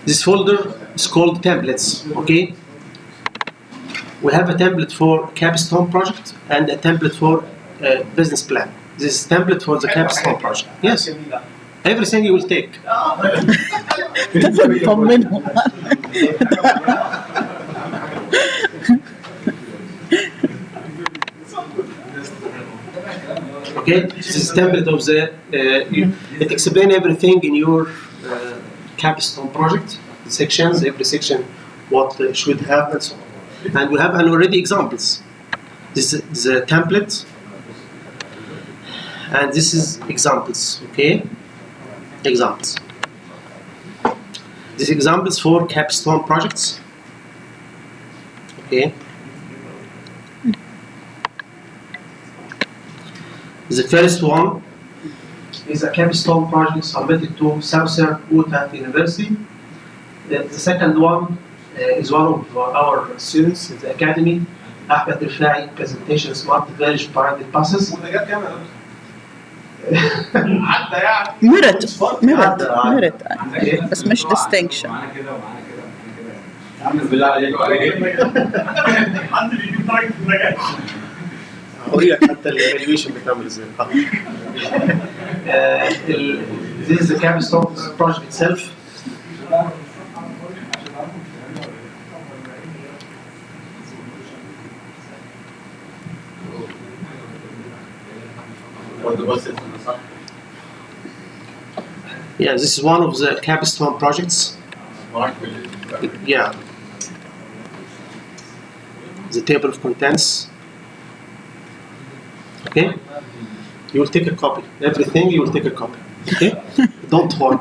This folder is called templates. Okay. We have a template for Capstone project and a template for business plan. This is template for the Capstone project. Yes. Everything you will take. طمنهم. Okay, this is template of the. It explains everything in your Capstone project sections. Every section, what should have and so on. And we have already examples. This is the template, and this is examples. Okay, examples. These examples for Capstone projects. Okay. The first one is a Capstone project submitted to Southern Utah University. The second one is one of our students in the academy, Ahmed Rifai, presentation Smart Village Private Buses. عدى يعني merit بس مش distinction. بالله عليك حد بيجيب درجة النجاح. هوريك حتى الايفالويشن بتعمل ازاي. This is the Capstone project itself. Yeah, this is one of the Capstone projects. Yeah. The table of contents. Okay? You will take a copy. Everything you will take a copy. Okay? Don't hold.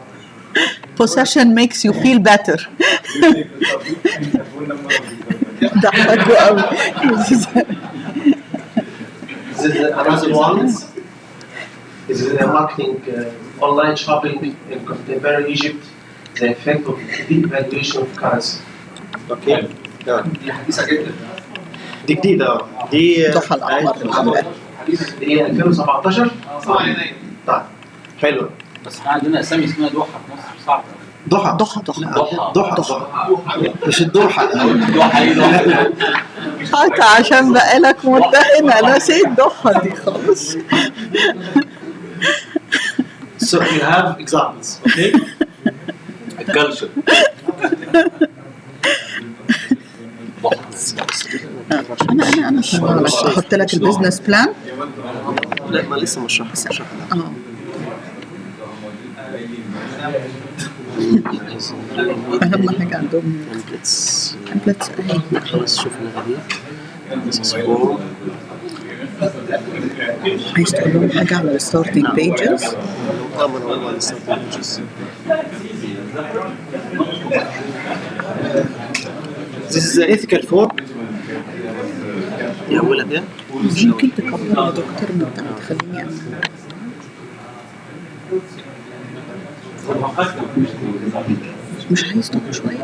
Possession makes you feel better. ضحكوا قوي. This is another one. This is a marketing online shopping in contemporary Egypt. The effect of the evaluation of currency. Okay? دي حديثه جدا دي جديدة دي ضحى الأحمر الأمبارح. دي 2017. طيب حلو. بس احنا عندنا اسامي اسمها دوحه في مصر صعبه. ضحى مش الضحى. دوحه ايه دوحه؟ حتى عشان بقالك مدة هنا نسيت ضحى دي خالص. So you have examples, okay? الكالتشر. أنا أحط لك البيزنس بلان. لا ما لسه مش شرحنا. أهم حاجة عندهم تمبلتس أهي. خلاص شوفنا هذه. عايز تقول لهم حاجة على الستارتنج بيجز؟ This is the ethical form. يا ولد يا. ممكن تكبر يا دكتور من تحت خليني أفهم. مش عايز تقول شوية؟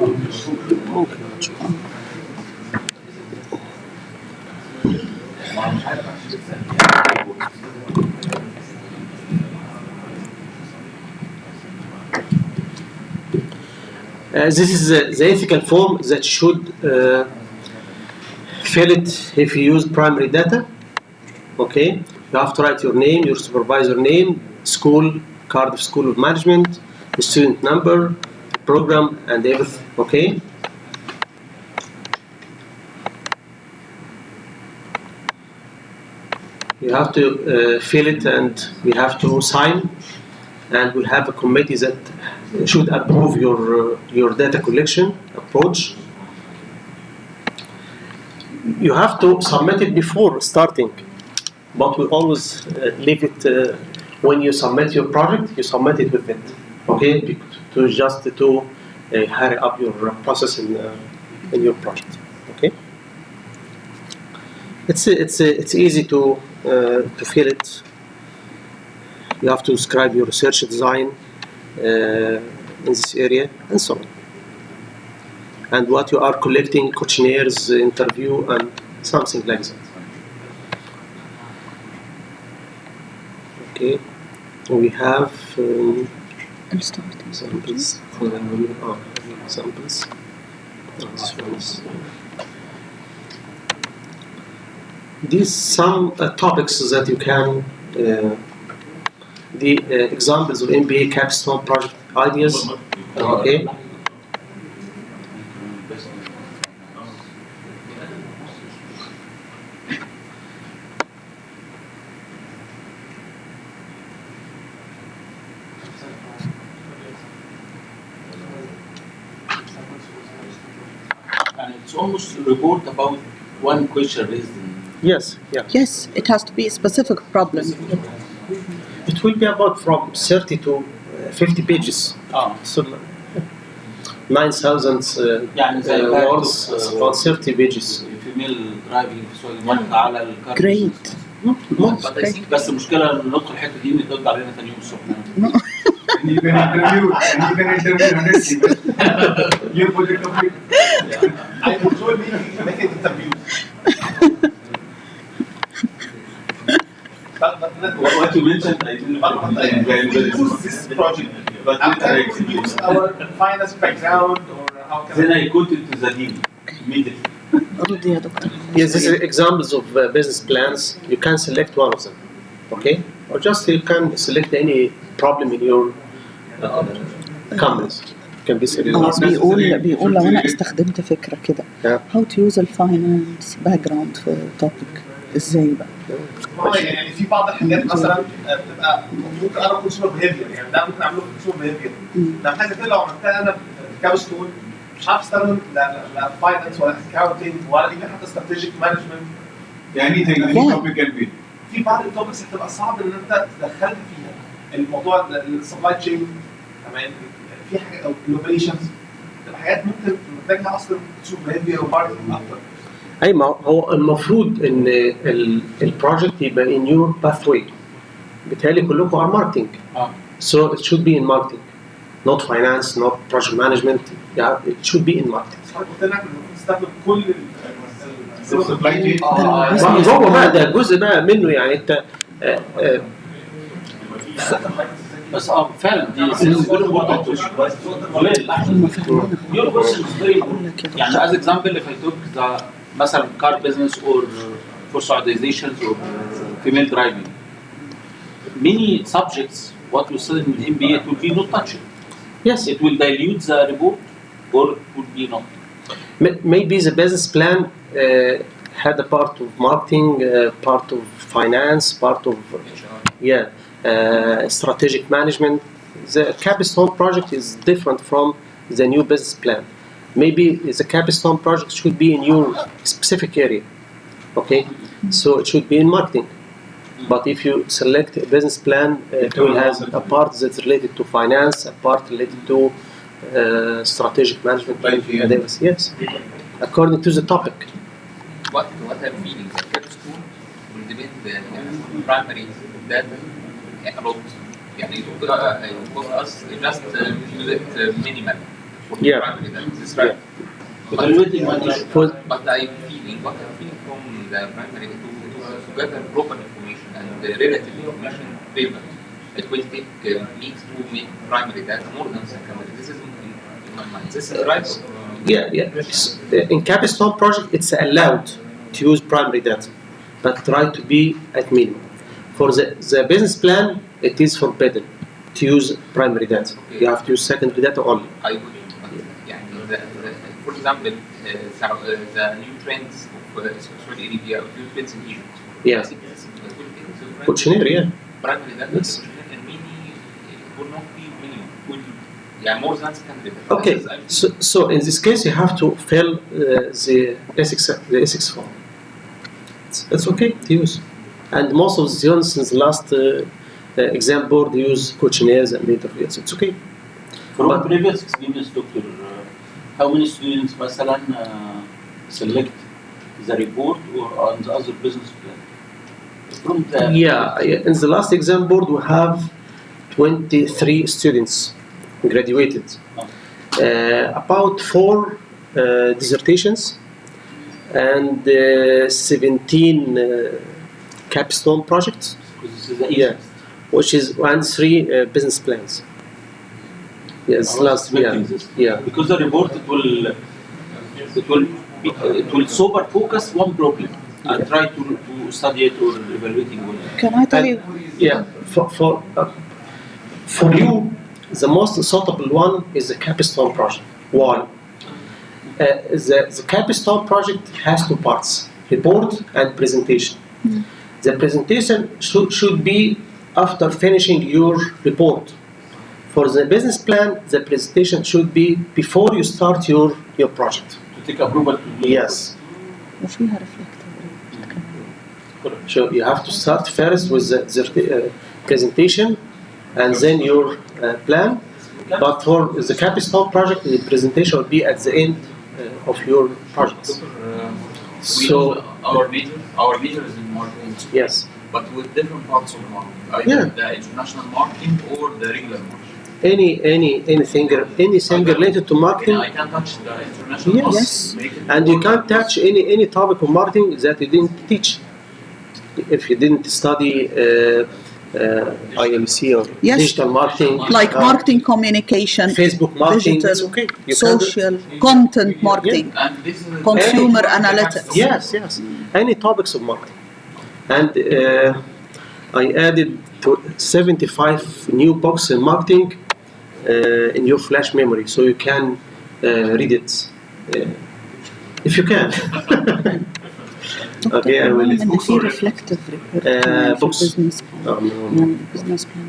ممكن نشوف. This is the ethical form that should fill it if you use primary data. Okay, you have to write your name, your supervisor name, school, Cardiff School of Management, the student number, program, and everything. Okay. You have to fill it, and we have to sign, and we have a committee that should approve your data collection approach. You have to submit it before starting, but we always leave it when you submit your project. You submit it with it, okay? To hurry up your process in your project, okay? It's easy to fill it. You have to describe your research design in this area and so on. And what you are collecting, questionnaires, interview, and something like that. Okay, we have samples. Samples. This one is. These some topics that you can. The examples of MBA Capstone Project ideas. Okay. And it's almost a report about one question raised. Yes. Yeah. Yes, it has to be a specific problem. It will be about from 30 to 50 pages. So 9,000 يعني زي words, about 30 pages. female driving في سوق المرأة على الكارت. Great. بس المشكلة إن ندخل الحتة دي ونرد علينا ثاني يوم الصبح. And you can interview 100 people. Your project complete. I control making interviews. What you mentioned, I didn't use this project. But after we use our finance background or how can then I put it to the dean immediately. رد يا دكتور. Yes, these are examples of business plans. You can select one of them, okay? Or just you can select any problem in your companies. Can be selected. بيقول لو أنا استخدمت فكرة كده how to use الفاينانس باك في topic إزاي بقى؟ يعني في بعض الحاجات مثلا بتبقى ممكن انا كونسيومر بيهيفير، يعني ده ممكن اعمله كونسيومر بيهيفير. لما حاجه كده لو عملتها انا كابستون مش عارف استخدم لا فاينانس ولا اكاونتنج ولا even حتى استراتيجيك مانجمنت. Anything, any topic can be. في بعض التوبكس هتبقى صعب ان انت تدخلها فيها. الموضوع السبلاي تشين كمان في حاجات او الاوبريشنز بتبقى حاجات ممكن محتاجها اصلا كونسيومر بيهيفير وماركتنج اكتر. أي ما هو المفروض إن البروجكت يبقى in your pathway. بالتالي كلكم are marketing. So it should be in marketing, not finance, not project management. Yeah, it should be in marketing. قلت لك نستخدم كل supply chain. ما هو بقى ده جزء بقى منه يعني انت بس فعلا دي فيري امبورتنت your question is very important. يعني as example if I took the مثلا car business or for Saudization or female driving, many subjects what you study in the MBA it will be not touched. yes, It will dilute the report or it will be not. maybe the business plan had a part of marketing, part of finance, part of strategic management. The Capstone project is different from the new business plan. Maybe the Capstone project should be in your specific area, okay? So it should be in marketing. But if you select a business plan, it will have a part that's related to finance, a part related to strategic management. Yes, according to the topic. What I'm feeling that Capstone will depend on primary data a lot. يعني for us just use it minimal for primary data. This is right. Evaluating one issue. But I'm feeling from the primary to gather proper information and the relative information paper. It will take weeks to make primary data more than secondary. This is in my mind. This is right. In Capstone project, it's allowed to use primary data, but try to be at minimum. For the business plan, it is forbidden to use primary data. Okay. You have to use secondary data only. I would. For example, the new trends of Saudi Arabia, new trends in Egypt. Yeah. Questionnaire, yeah. Primary data and many will not be minimum. Will more than secondary data. Okay. So in this case, you have to fill the ethics form. That's okay to use. And most of the students in the last exam board use questionnaires and interviews. It's okay. From previous experience, Doctor, how many students مثلا select the report or on the other business plan? From the in the last exam board we have 23 students graduated. About 4 dissertations and 17 Capstone projects. This is the Which is 3 business plans. Yes, last year. Yeah. Because the report it will super focus one problem and try to study it or evaluating one. Can I tell you? Yeah. For you, the most suitable one is the Capstone project. Why? The Capstone project has 2 parts: report and presentation. The presentation should be after finishing your report. For the business plan, the presentation should be before you start your project. To take approval. Yes. وفيها reflective. So you have to start first with the presentation and then your plan. But for the Capstone project, the presentation will be at the end of your project. So our major is in marketing. Yes. But with different parts of marketing, either the international marketing or the regular marketing. Anything related to marketing. I can touch the international marketing. Yes. And you can't touch any topic of marketing that you didn't teach. If you didn't study IMC or digital marketing, like marketing communication, Facebook marketing, digital, it's okay. You social, content marketing, And this is consumer analytics. Yes. Any topics of marketing. And I added 75 new books in marketing in your flash memory, so you can read it if you can. Okay, I will. إن في reflective report books. business plan. يعني business plan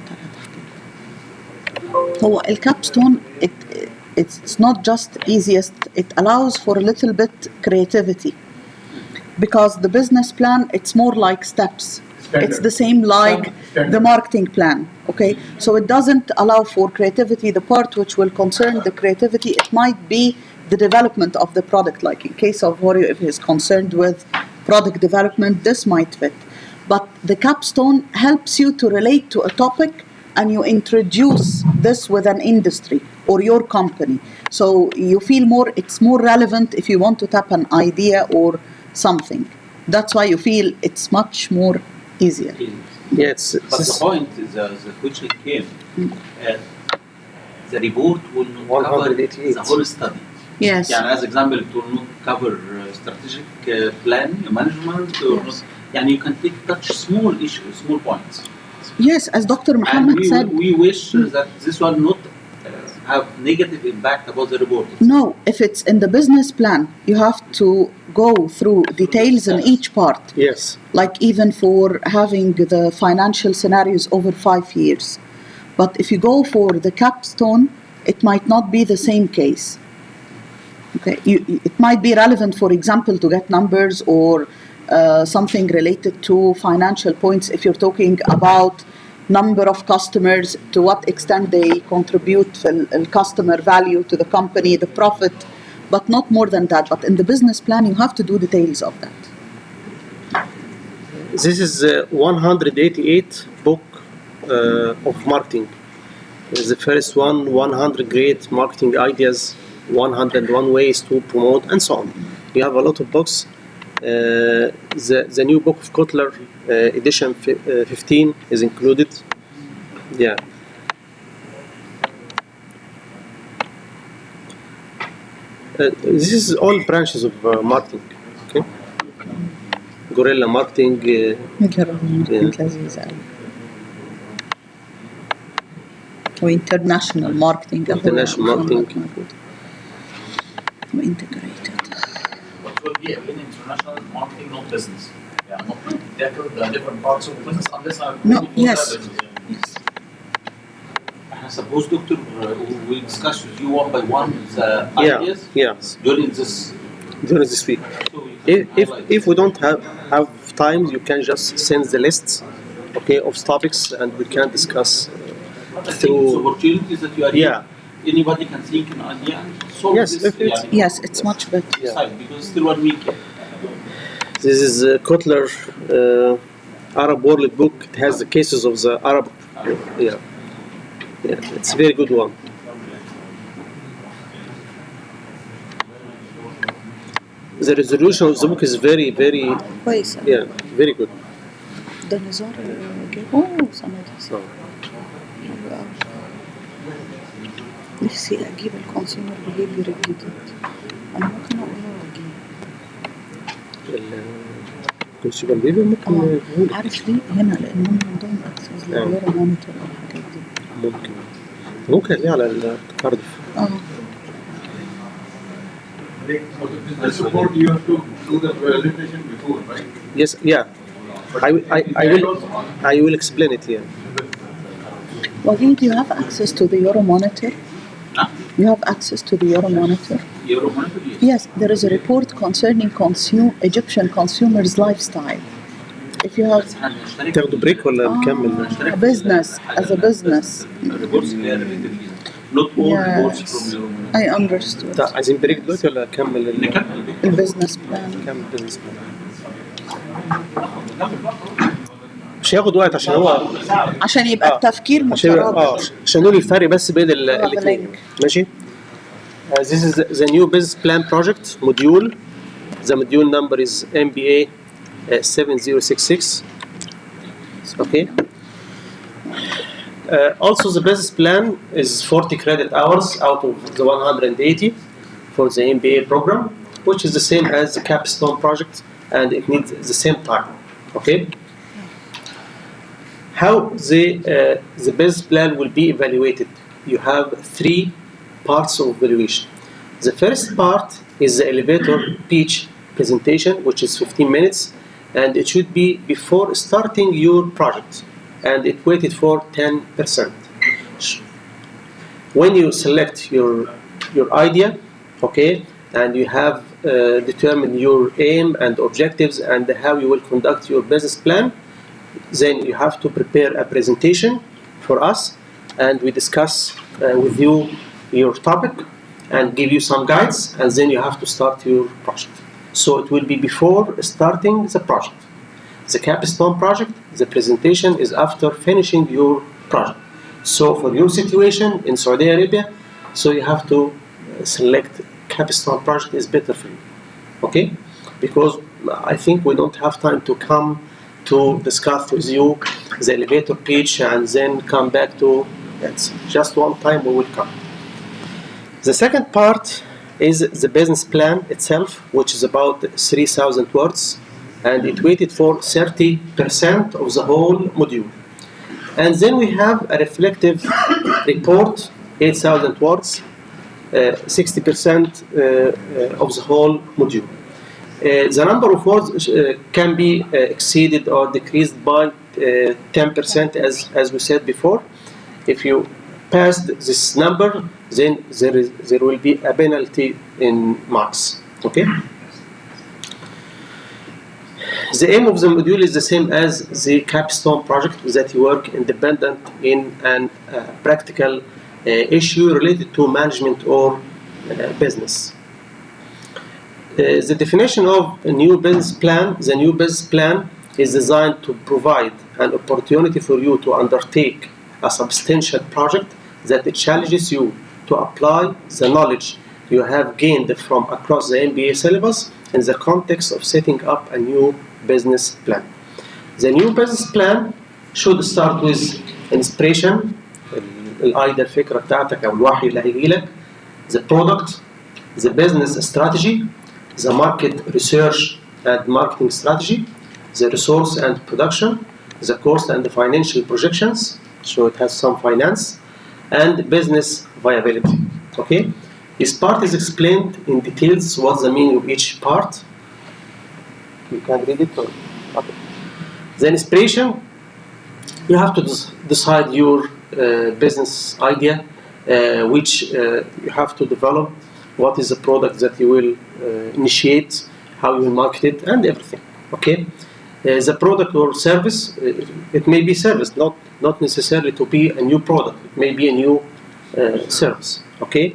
هو الكابستون it's not just easiest, it allows for a little bit creativity because the business plan it's more like steps. It's the same like the marketing plan, okay? So it doesn't allow for creativity. The part which will concern the creativity, it might be the development of the product, like in case of Horio, if he's concerned with product development, this might fit. But the capstone helps you to relate to a topic and you introduce this with an industry or your company. So you feel it's more relevant if you want to tap an idea or something. That's why you feel it's much more easier. Yes. But the point is, the question came, the report will not cover 188. the whole study. Yes. يعني as example, it will not cover strategic plan, management, or Yes. not. And you can touch small issues, small points. Yes, as Dr. And Muhammad said, we wish that this will not have negative impact about the report. no, if it's in the business plan, you have to go through details in each part. Yes. Like even for having the financial scenarios over 5 years. But if you go for the capstone, it might not be the same case. Okay, it might be relevant, for example, to get numbers or something related to financial points if you're talking about number of customers, to what extent they contribute the customer value to the company, the profit, but not more than that. But in the business plan, you have to do details of that. This is 188 book of marketing. The first one, 100 great marketing ideas, 101 ways to promote, and so on. We have a lot of books. The new book of Kotler, edition 15, is included. Yeah. This is all branches of marketing. Okay. Guerrilla marketing. وانترناشونال ماركتينج International marketing. وانتجريتد. What will be again international marketing, not business. Yeah, not tackle the different parts of business unless I'm No, going for yes. that business. Yes. I suppose, Doctor, we discuss with you one by one the Yeah. ideas Yeah. during this. During this week. So you can highlight. If we don't have time, you can just send the lists, okay, of topics, and we can discuss I think it's through. opportunities that you are Yeah. Anybody can think an idea and solve Yes, this. if it's- Yes, it's much better. Yeah. Side, because it's still 1 week. This is Kotler Arab World Book. It has the cases of the Arab. Yeah. Yeah, it's a very good one. The resolution of the book is very, very, كويس. yeah, very good. ده نزار جابوه سنة So, نفسي أجيب الكونسيومر بيهيفير الجديد. أنا ممكن أقوله أجيب. الكونسيومر بيبي ممكن نقول عارف ليه؟ هنا لأنهم عندهم أكسس لليورو مونيتور والحاجات دي. ممكن الاقيه على الكارديف. Business report, you have to do the presentation before, right? Yes, yeah. I will explain it here. Waleed, you have access to the Euro Monitor? Huh? You have access to the Euro Monitor? Euro monitor, yes. Yes, there is a report concerning Egyptian consumers' lifestyle. If you have تاخدوا بريك ولا نكمل؟ business, as a business, Reports clear relatively. Not all reports yes, from Euro. I understood. طيب عايزين بريك دلوقتي ولا نكمل؟ نكمل. البزنس بلان. نكمل business plan. مش هياخد وقت عشان هو عشان يبقى التفكير عشان مترابط. عشان نقول الفرق بس بين الاثنين. ماشي. This is the new business plan project module. The module number is MBA 7066. Okay. Also, the business plan is 40 credit hours out of the 180 for the MBA program, which is the same as the Capstone Project, and it needs the same time. Okay. How the business plan will be evaluated? You have 3 parts of evaluation. The first part is the elevator pitch presentation, which is 15 minutes, and it should be before starting your project, and it weighted for 10%. When you select your idea, okay, and you have determined your aim and objectives and how you will conduct your business plan, then you have to prepare a presentation for us, and we discuss with you your topic and give you some guides, and then you have to start your project. So it will be before starting the project. The Capstone Project, the presentation is after finishing your project. So for your situation in Saudi Arabia, so you have to select Capstone Project is better for you, okay? Because I think we don't have time to come to discuss with you the elevator pitch and then come back to it. Just one time we will come. The second part is the business plan itself, which is about 3,000 words, and it weighted for 30% of the whole module. And then we have a reflective report, 8,000 words, 60% of the whole module. The number of words can be exceeded or decreased by 10%, as we said before. If you pass this number, then there will be a penalty in marks. Okay. The aim of the module is the same as the Capstone project, that you work independent in an practical issue related to management or business. The definition of a new business plan: the new business plan is designed to provide an opportunity for you to undertake a substantial project that challenges you to apply the knowledge you have gained from across the MBA syllabus in the context of setting up a new business plan. The new business plan should start with inspiration, الآيدة الفكرة بتاعتك أو الوحي اللي هيجيلك, the product, the business strategy, the market research and marketing strategy, the resource and production, the cost and the financial projections, so it has some finance, and business viability. Okay, this part is explained in details. What's the meaning of each part? You can read it. Or, okay. The inspiration, you have to decide your business idea, which you have to develop. What is the product that you will initiate, how you will market it, and everything. Okay. The product or service, it may be service, not necessarily to be a new product. It may be a new service. Okay.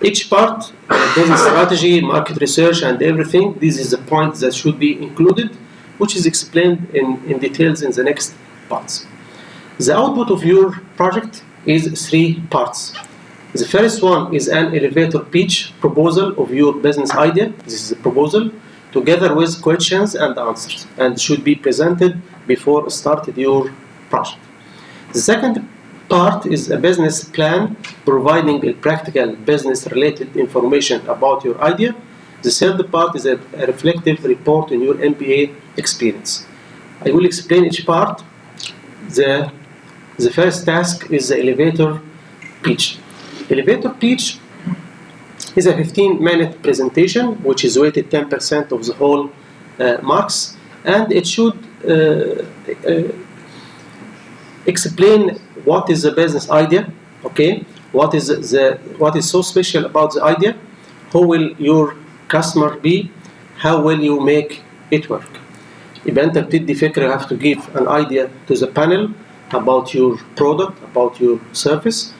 Each part, business strategy, market research, and everything. This is the point that should be included, which is explained in details in the next parts. The output of your project is 3 parts. The first one is an elevator pitch proposal of your business idea. This is a proposal, together with questions and answers, and should be presented before starting your project. The second part is a business plan, providing a practical business-related information about your idea. The third part is a reflective report on your MBA experience. I will explain each part. The first task is the elevator pitch. Elevator pitch is a 15-minute presentation, which is weighted 10% of the whole marks, and it should explain what is the business idea. Okay, what is so special about the idea? Who will your customer be? How will you make it work? يبقى أنت بتدي فكرة. You have to give an idea to the panel about your product, about your service,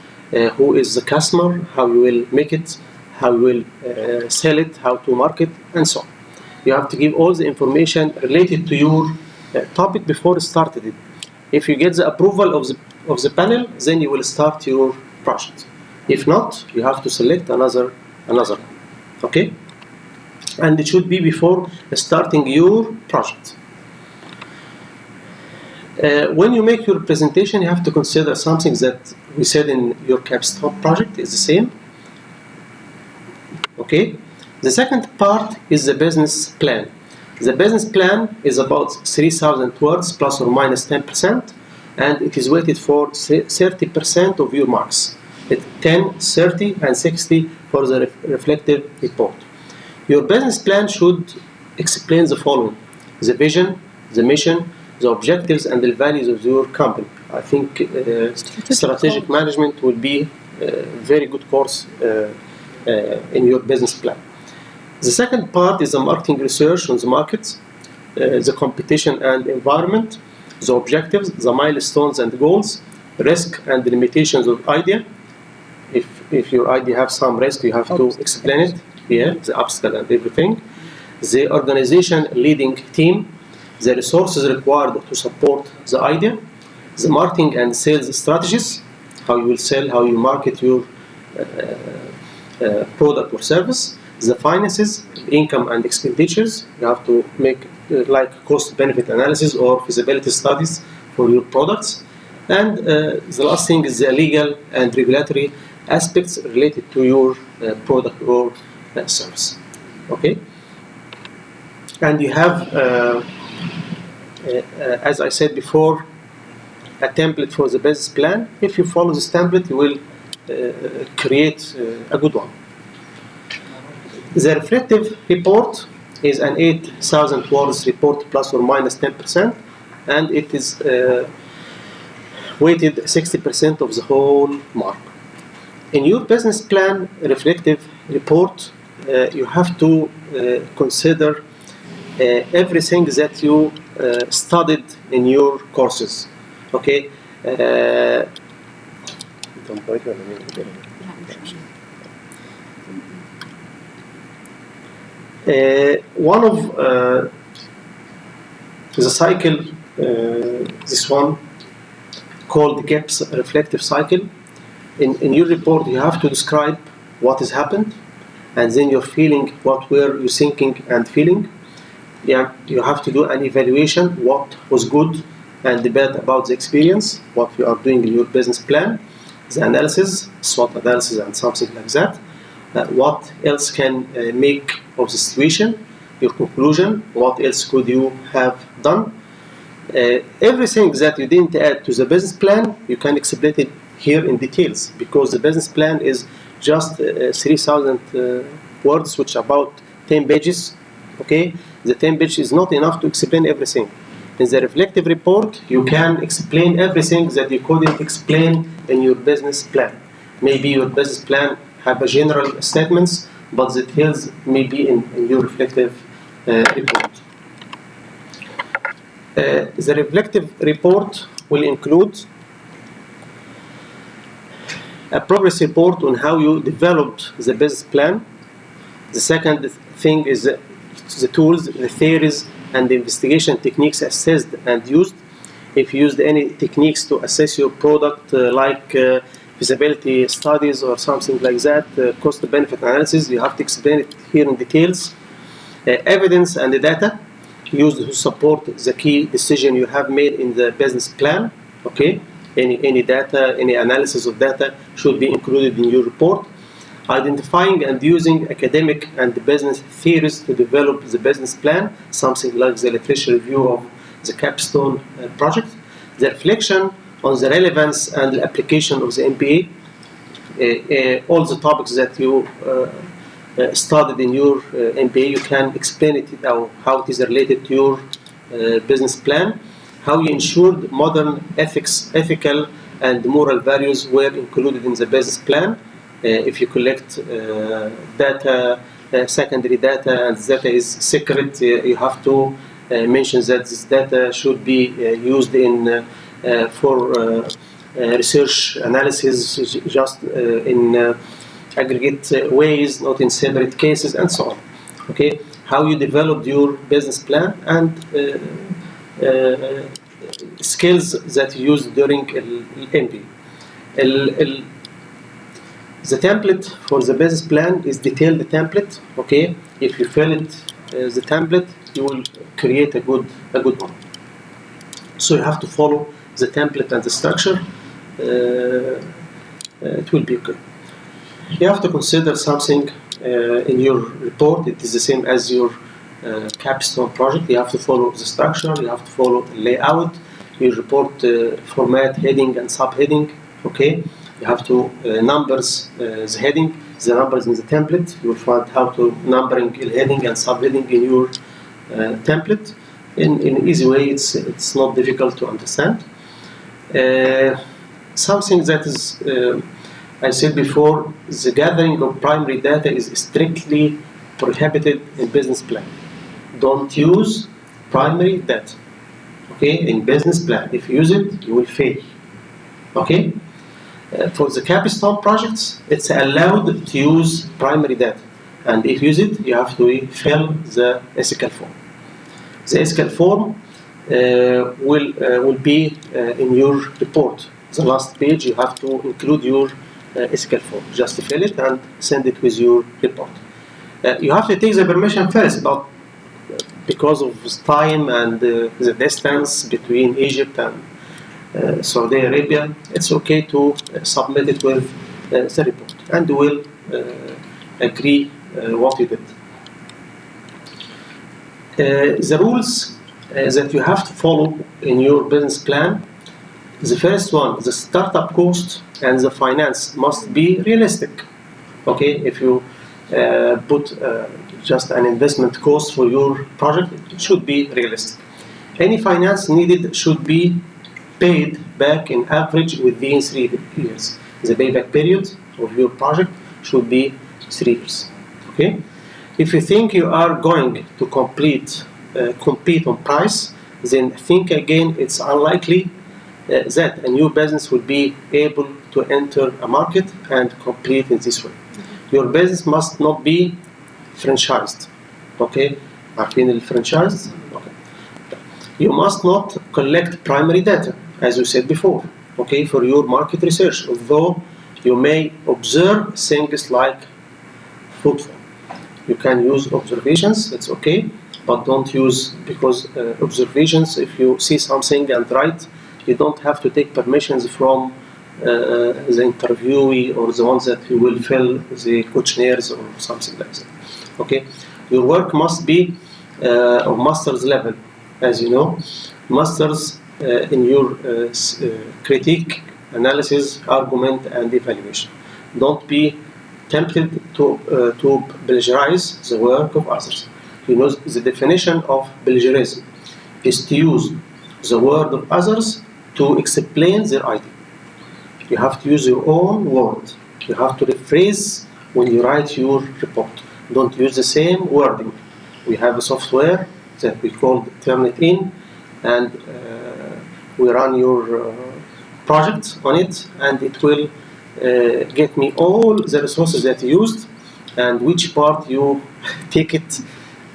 who is the customer, how you will make it, how you will sell it, how to market, and so on. You have to give all the information related to your topic before starting it. If you get the approval of the panel, then you will start your project. If not, you have to select another one. Okay? And it should be before starting your project. When you make your presentation, you have to consider something that we said in your Capstone project is the same. Okay? The second part is the business plan. The business plan is about 3,000 words plus or minus 10%, and it is weighted for 30% of your marks. 10, 30, and 60 for the reflective report. Your business plan should explain the following: the vision, the mission, the objectives, and the values of your company. I think strategic management will be a very good course in your business plan. The second part is the marketing research on the markets, the competition and environment, the objectives, the milestones and goals, risk and the limitations of idea. If your idea has some risk, you have to explain it. Yeah, the obstacle and everything. The organization leading team, the resources required to support the idea, the marketing and sales strategies, how you will sell, how you market your product or service, the finances, income and expenditures. You have to make like cost-benefit analysis or feasibility studies for your products. And the last thing is the legal and regulatory aspects related to your product or service. Okay? And you have, as I said before, a template for the business plan. If you follow this template, you will create a good one. The reflective report is an 8,000 words report plus or minus 10%, and it is weighted 60% of the whole mark. In your business plan reflective report, you have to consider everything that you studied in your courses. Okay? One of the cycle, this one called the GAPS reflective cycle. In your report, you have to describe what has happened, and then you're feeling what were you thinking and feeling. Yeah, you have to do an evaluation, what was good and the bad about the experience, what you are doing in your business plan, the analysis, SWOT analysis and something like that. What else can make of the situation, your conclusion, what else could you have done. Everything that you didn't add to the business plan, you can explain it here in details, because the business plan is just 3,000 words, which are about 10 pages. Okay, the 10 pages is not enough to explain everything. In the reflective report, you can explain everything that you couldn't explain in your business plan. Maybe your business plan have a general statements, but the details may be in your reflective report. The reflective report will include a progress report on how you developed the business plan. The second thing is the tools, the theories, and the investigation techniques assessed and used. If you used any techniques to assess your product, like feasibility studies or something like that, cost-benefit analysis, you have to explain it here in details. Evidence and the data used to support the key decision you have made in the business plan. Okay, any data, any analysis of data should be included in your report. Identifying and using academic and business theories to develop the business plan, something like the literature review of the Capstone Project. The reflection on the relevance and the application of the MBA, all the topics that you studied in your MBA, you can explain it how it is related to your business plan, how you ensured modern ethical and moral values were included in the business plan. If you collect data, secondary data, and data is secret, you have to mention that this data should be used in for research analysis, just in aggregate ways, not in separate cases, and so on. Okay, how you developed your business plan and skills that you used during MBA. The template for the business plan is detailed template. Okay, if you fill it, the template, you will create a good one. So you have to follow the template and the structure. It will be good. You have to consider something in your report. It is the same as your Capstone project. You have to follow the structure. You have to follow the layout. Your report format, heading and subheading. Okay. You have to numbers the heading, the numbers in the template. You will find how to numbering heading and subheading in your template. In an easy way, it's not difficult to understand. Something that is, I said before, the gathering of primary data is strictly prohibited in business plan. Don't use primary data. Okay, in business plan, if you use it, you will fail. Okay. For the Capstone projects, it's allowed to use primary data, and if you use it, you have to fill the SQL form. The SQL form will be in your report. The last page, you have to include your SQL form. Just fill it and send it with your report. You have to take the permission first, but because of time and the distance between Egypt and Saudi Arabia, it's okay to submit it with the report, and we'll agree what you did. The rules that you have to follow in your business plan. The first one, the startup cost and the finance must be realistic. Okay, if you put just an investment cost for your project, it should be realistic. Any finance needed should be paid back in average within 3 years. The payback period of your project should be 3 years. Okay, if you think you are going to compete on price, then think again. It's unlikely that a new business will be able to enter a market and compete in this way. Your business must not be franchised. Okay, عارفين الفرنشايز؟ Okay. You must not collect primary data, as you said before. Okay, for your market research, although you may observe things like footfall. You can use observations, it's okay, but don't use, because observations, if you see something and write, you don't have to take permissions from the interviewee or the ones that you will fill the questionnaires or something like that. Okay, your work must be of master's level, as you know. Masters in your critique, analysis, argument, and evaluation. Don't be tempted to plagiarize the work of others. You know, the definition of plagiarism is to use the word of others to explain their idea. You have to use your own word. You have to rephrase when you write your report. Don't use the same wording. We have a software that we call Turnitin, and we run your project on it, and it will get me all the resources that you used and which part you take it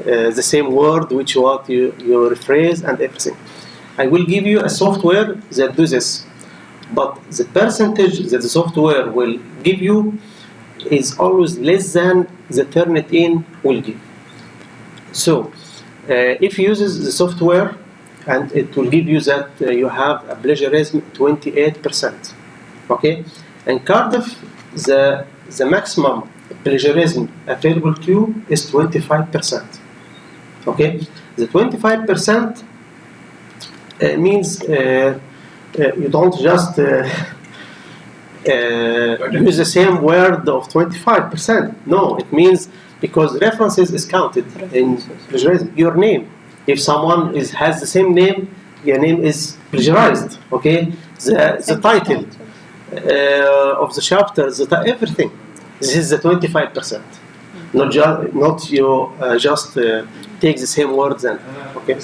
the same word, which part you rephrase, and everything. I will give you a software that does this, but the percentage that the software will give you is always less than the Turnitin will give. So if you use the software, and it will give you that you have a plagiarism 28%. Okay, in Cardiff, the maximum plagiarism available to you is 25%. Okay, the 25% means you don't just use the same word of 25%. No, it means because references is counted in plagiarism. Your name, if someone has the same name, your name is plagiarized. Okay, the title of the chapter, everything. This is the 25%. Not you just take the same words and okay.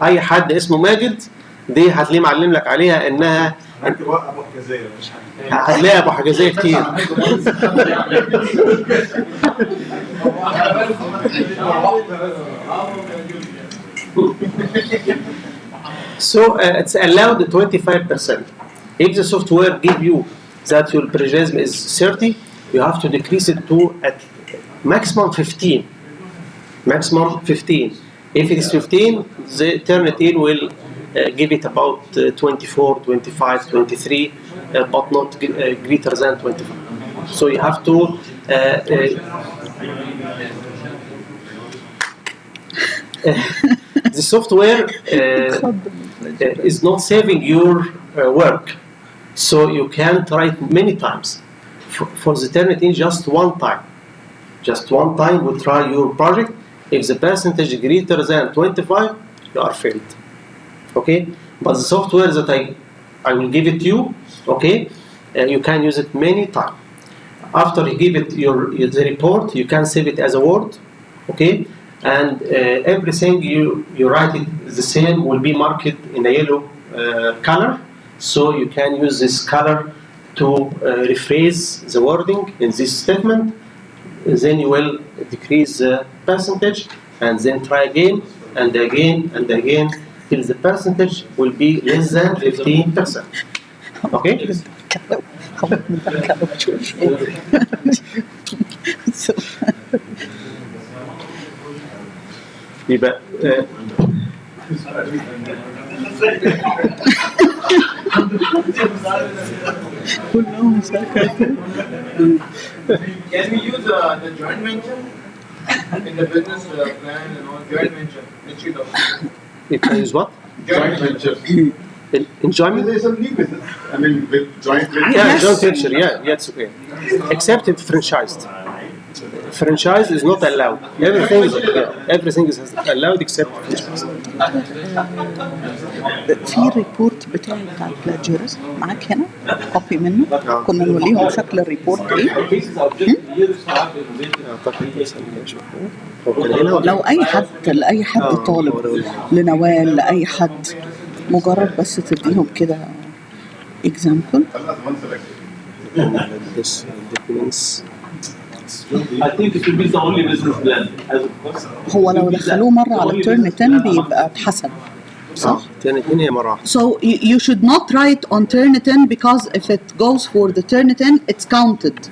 اي حد اسمه ماجد دي هتلاقيه معلم لك عليها انها هتلاقي ابو حجازيه كتير. So it's allowed 25%. If the software give you that your plagiarism is 30, you have to decrease it to at maximum 15. Maximum 15. If it is 15, the Turnitin will give it about 24, 25, 23, but not greater than 25. So you have to the software is not saving your work, so you can try it many times. For the Turnitin, just one time. Just one time we try your project. If the percentage greater than 25, you are failed. Okay? But the software that I will give it to you, okay, you can use it many times. After you give it the report, you can save it as a Word, okay? And everything you write it the same will be marked in a yellow color, so you can use this color to rephrase the wording in this statement. Then you will decrease the percentage, and then try again and again and again till the percentage will be less than 15%. Okay? So, يبقى كلهم سكتوا. Can we use the joint venture in the business plan and all joint venture instead of you can use what? Joint venture. Enjoyment? There's a new business. I mean, with joint venture. Yeah, Yes. joint venture, yeah, it's okay. Except it's franchised. Franchise is not allowed. Everything is allowed except franchise. في الريبورت بتاعي بتاع البلاجيرز معاك هنا كوبي منه كنا نوريهم شكل الريبورت ايه. لو اي حد لاي حد طالب لنوال لاي حد مجرد بس تديهم كده example. This documents. I think it will be the only business plan as of course. هو لو دخلوه مرة على الترم 10 بيبقى اتحسن صح؟ تاني هي مرة واحدة. So you should not write on turn 10 because if it goes for the turn 10 it's counted.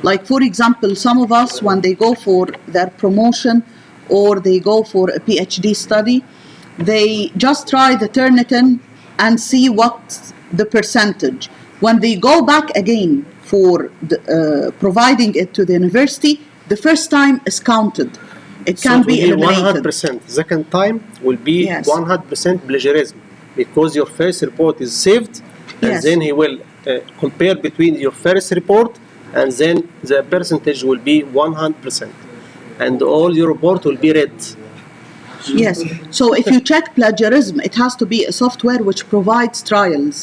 Like for example some of us when they go for their promotion or they go for a PhD study they just try the turn 10 and see what's the percentage. When they go back again for the, providing it to the university, the first time is counted. It can be eliminated. 100%. Second time will be Yes. 100% plagiarism because your first report is saved, and Yes. then he will compare between your first report, and then the percentage will be 100%, and all your report will be read. Yes. So if you check plagiarism, it has to be a software which provides trials,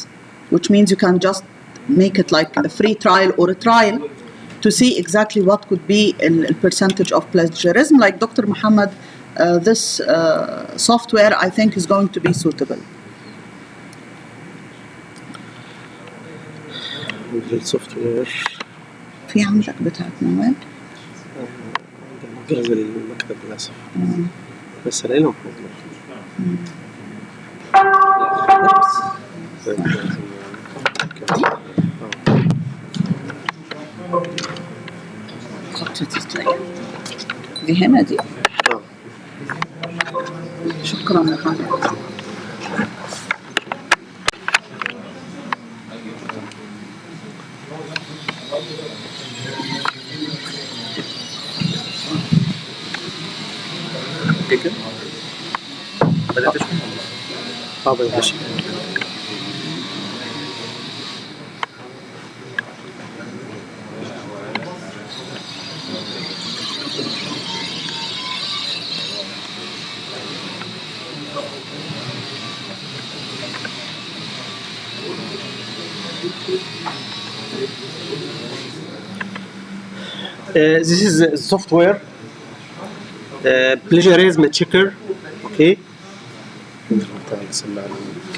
which means you can just make it like a free trial or a trial to see exactly what could be a percentage of plagiarism. Like Dr. Muhammad, this software I think is going to be suitable. السوفتوير في عندك بتاعت نوال؟ جهاز المكتب للأسف بس الاقي لهم دي هنا دي. شكرا محمد. كده بدأت بدأت this is a software plagiarism checker. Okay.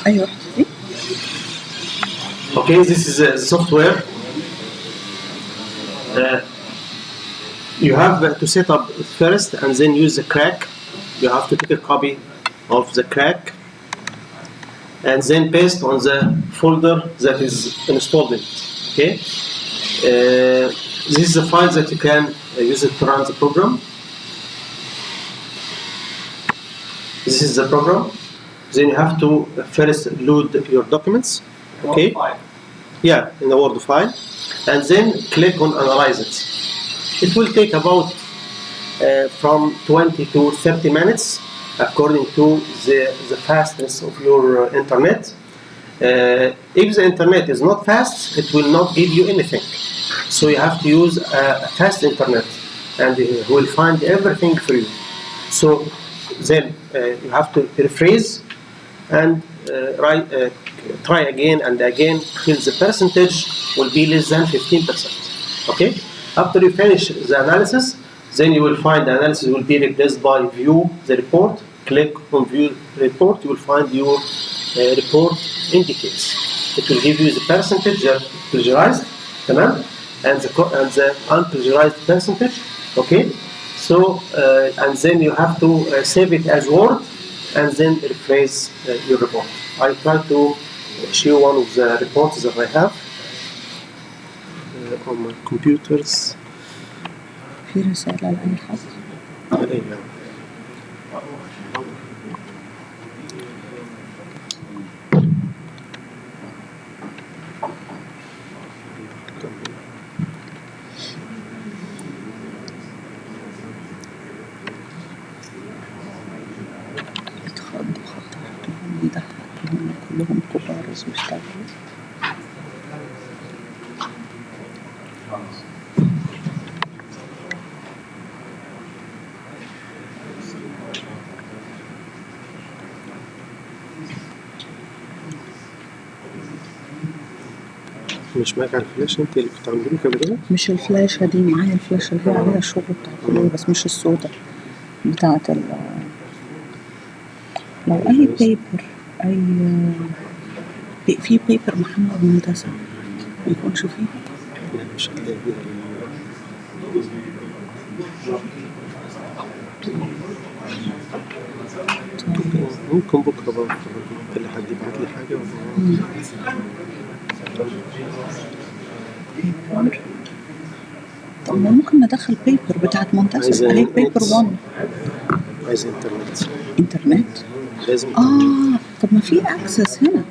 أيوة. Okay, this is a software. You have to set up first and then use the crack. You have to take a copy of the crack and then paste on the folder that is installed in it. Okay. This is the file that you can use it to run the program. This is the program. Then you have to first load your documents. Okay. Yeah, in the Word file, and then click on Analyze it. It will take about from 20 to 30 minutes according to the fastness of your internet. If the internet is not fast, it will not give you anything. So you have to use a fast internet, and it will find everything for you. So then you have to rephrase and try again and again till the percentage will be less than 15%. Okay? After you finish the analysis, then you will find the analysis will be replaced by view the report. Click on view report, you will find your report indicates. It will give you the percentage that plagiarized, and the unplagiarized percentage. Okay? So, and then you have to save it as Word and then rephrase your report. I try to show one of the reports that I have. هم computers في رسالة لأي حد؟ علينا. اتخضوا خطرتهم يضحكوا كلهم كبار واشتغلوا. مش معاك على الفلاش انت اللي كنت عاملينه قبل كده؟ مش الفلاشة دي، معايا الفلاشة اللي هي عليها الشغل بتاع الكلية بس مش السوداء بتاعت لو أي بيبر أي في بيبر محمد منتسب ما يكونش فيه. لا مش هتلاقي فيها. ممكن بكرة بقى خلي حد يبعت لي حاجة بيبر. طب ما ممكن ندخل بيبر بتاعت منتسب اهي بيبر 1. عايز انترنت. انترنت؟ لازم طب ما في اكسس هنا.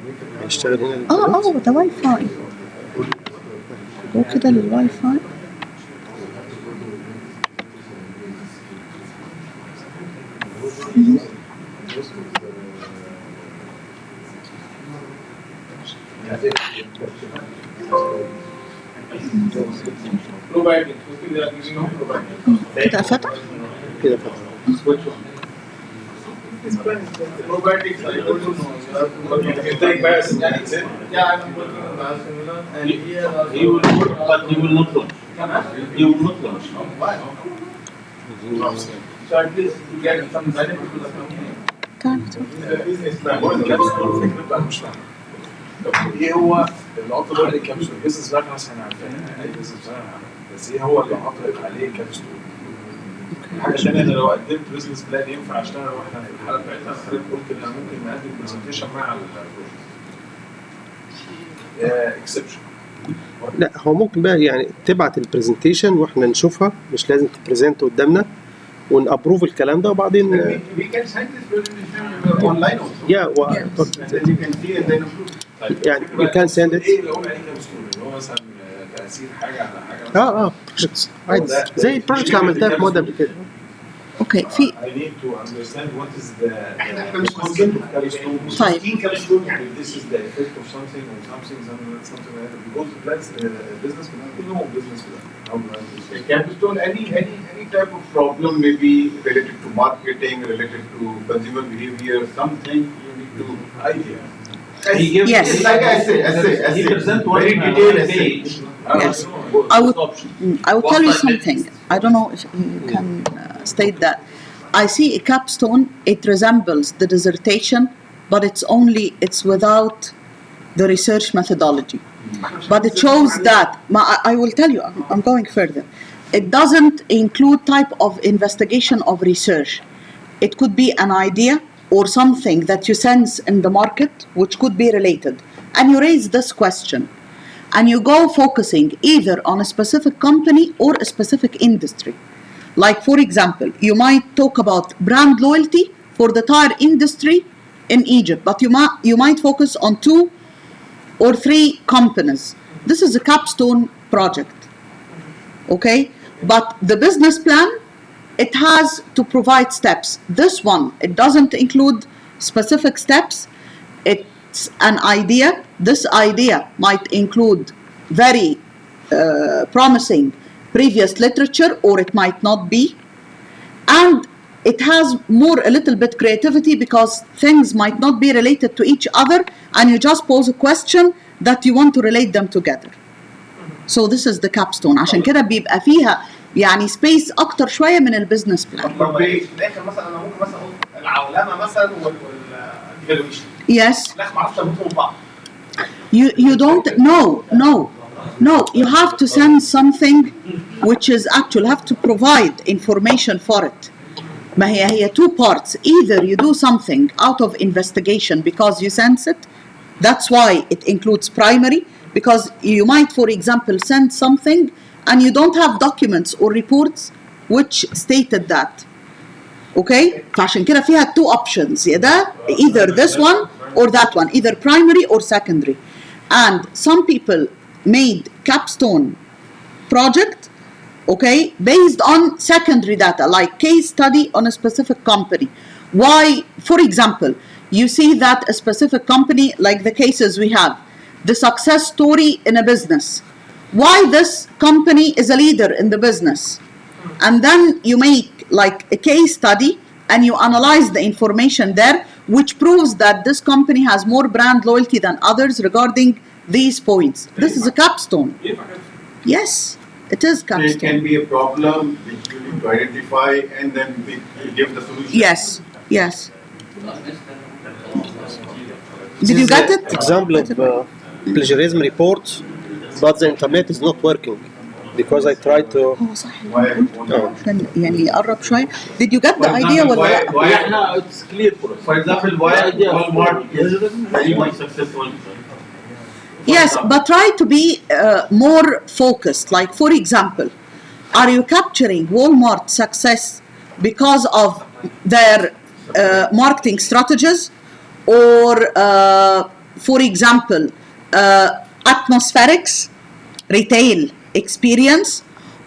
هيشتغل هنا ده واي فاي. جو كده للواي فاي. كده فتح؟ كده فتح. Probiotics, I don't know. You take biosimilar? Yeah, I'm working on biosimilar. And here also. He will work, but he will not launch. He will not launch. Why? So at least you get some benefit to the company. تعرف هو الكابسول فكرته انا مش فاهم. طب ايه هو العطل عليه كابسول؟ بيزنس بلان احنا عارفينها، اي بيزنس بلان بس ايه هو اللي عطل عليه كابسول؟ حاجه ثانيه انا لو قدمت بيزنس بلان ينفع اشتغل واحنا في الحاله بتاعتنا حضرتك قلت ان ممكن نقدم برزنتيشن مع البروجكت. اكسبشن. لا هو ممكن بقى يعني تبعت البرزنتيشن واحنا نشوفها، مش لازم تبرزنت قدامنا ونابروف الكلام ده وبعدين We can send this presentation online also. yeah You can see and then approve. يعني you can send it. ايه اللي هو عليه كابسول؟ اللي هو مثلا تاثير حاجه على حاجه. بروجكتس عادي زي البروجكت اللي عملتها في موديل قبل كده. اوكي في I need to understand what is the احنا مش concept of capstone. طيب. capstone يعني this is the effect of something or something like that because that's business plan. كلهم business plan. Capstone, any type of problem may be related to marketing, related to consumer behavior, something you need to idea. He gives Yes. It's like essay. He presents one Very detailed essay. page. Yes. Option. I will tell you something. I don't know if you can state that. I see a capstone, it resembles the dissertation, but it's without the research methodology. But it shows that, I will tell you, I'm going further. It doesn't include type of investigation of research. It could be an idea or something that you sense in the market, which could be related. And you raise this question. And you go focusing either on a specific company or a specific industry. Like, for example, you might talk about brand loyalty for the tire industry in Egypt, but you might focus on 2 or 3 companies. This is a capstone project, okay? But the business plan, it has to provide steps. This one, it doesn't include specific steps. It's an idea. This idea might include very promising previous literature, or it might not be. And it has a little bit creativity because things might not be related to each other, and you just pose a question that you want to relate them together. So this is the capstone. عشان كده بيبقى فيها يعني space أكتر شوية من البيزنس بلان. في الآخر مثلا أنا ممكن مثلا أقول العولمة مثلا والإيفالويشن. Yes. لا ما أعرفش أربطهم ببعض. You don't. No. You have to send something which is actual. You have to provide information for it. ما هي 2 parts. Either you do something out of investigation because you sense it. That's why it includes primary, because you might, for example, send something and you don't have documents or reports which stated that. Okay? فعشان كده فيها two options. Either this one or that one, either primary or secondary. And some people made Capstone Project, okay, based on secondary data, like case study on a specific company. Why, for example, you see that a specific company, like the cases we have, the success story in a business, why this company is a leader in the business. And then you make like a case study and you analyze the information there, which proves that this company has more brand loyalty than others regarding these points. This is a capstone. Yes, it is capstone. It can be a problem which you need to identify and then we give the solution. Yes, yes. Did you get it? Example of plagiarism report, but the internet is not working because I tried to. هو صح كان يعني يقرب شوية. Did you get the idea ولا لا؟ why it's clear for us. For example, why Walmart is my successful. Yes, but try to be more focused. Like, for example, are you capturing Walmart success because of their marketing strategies, or, for example, atmospherics, retail experience,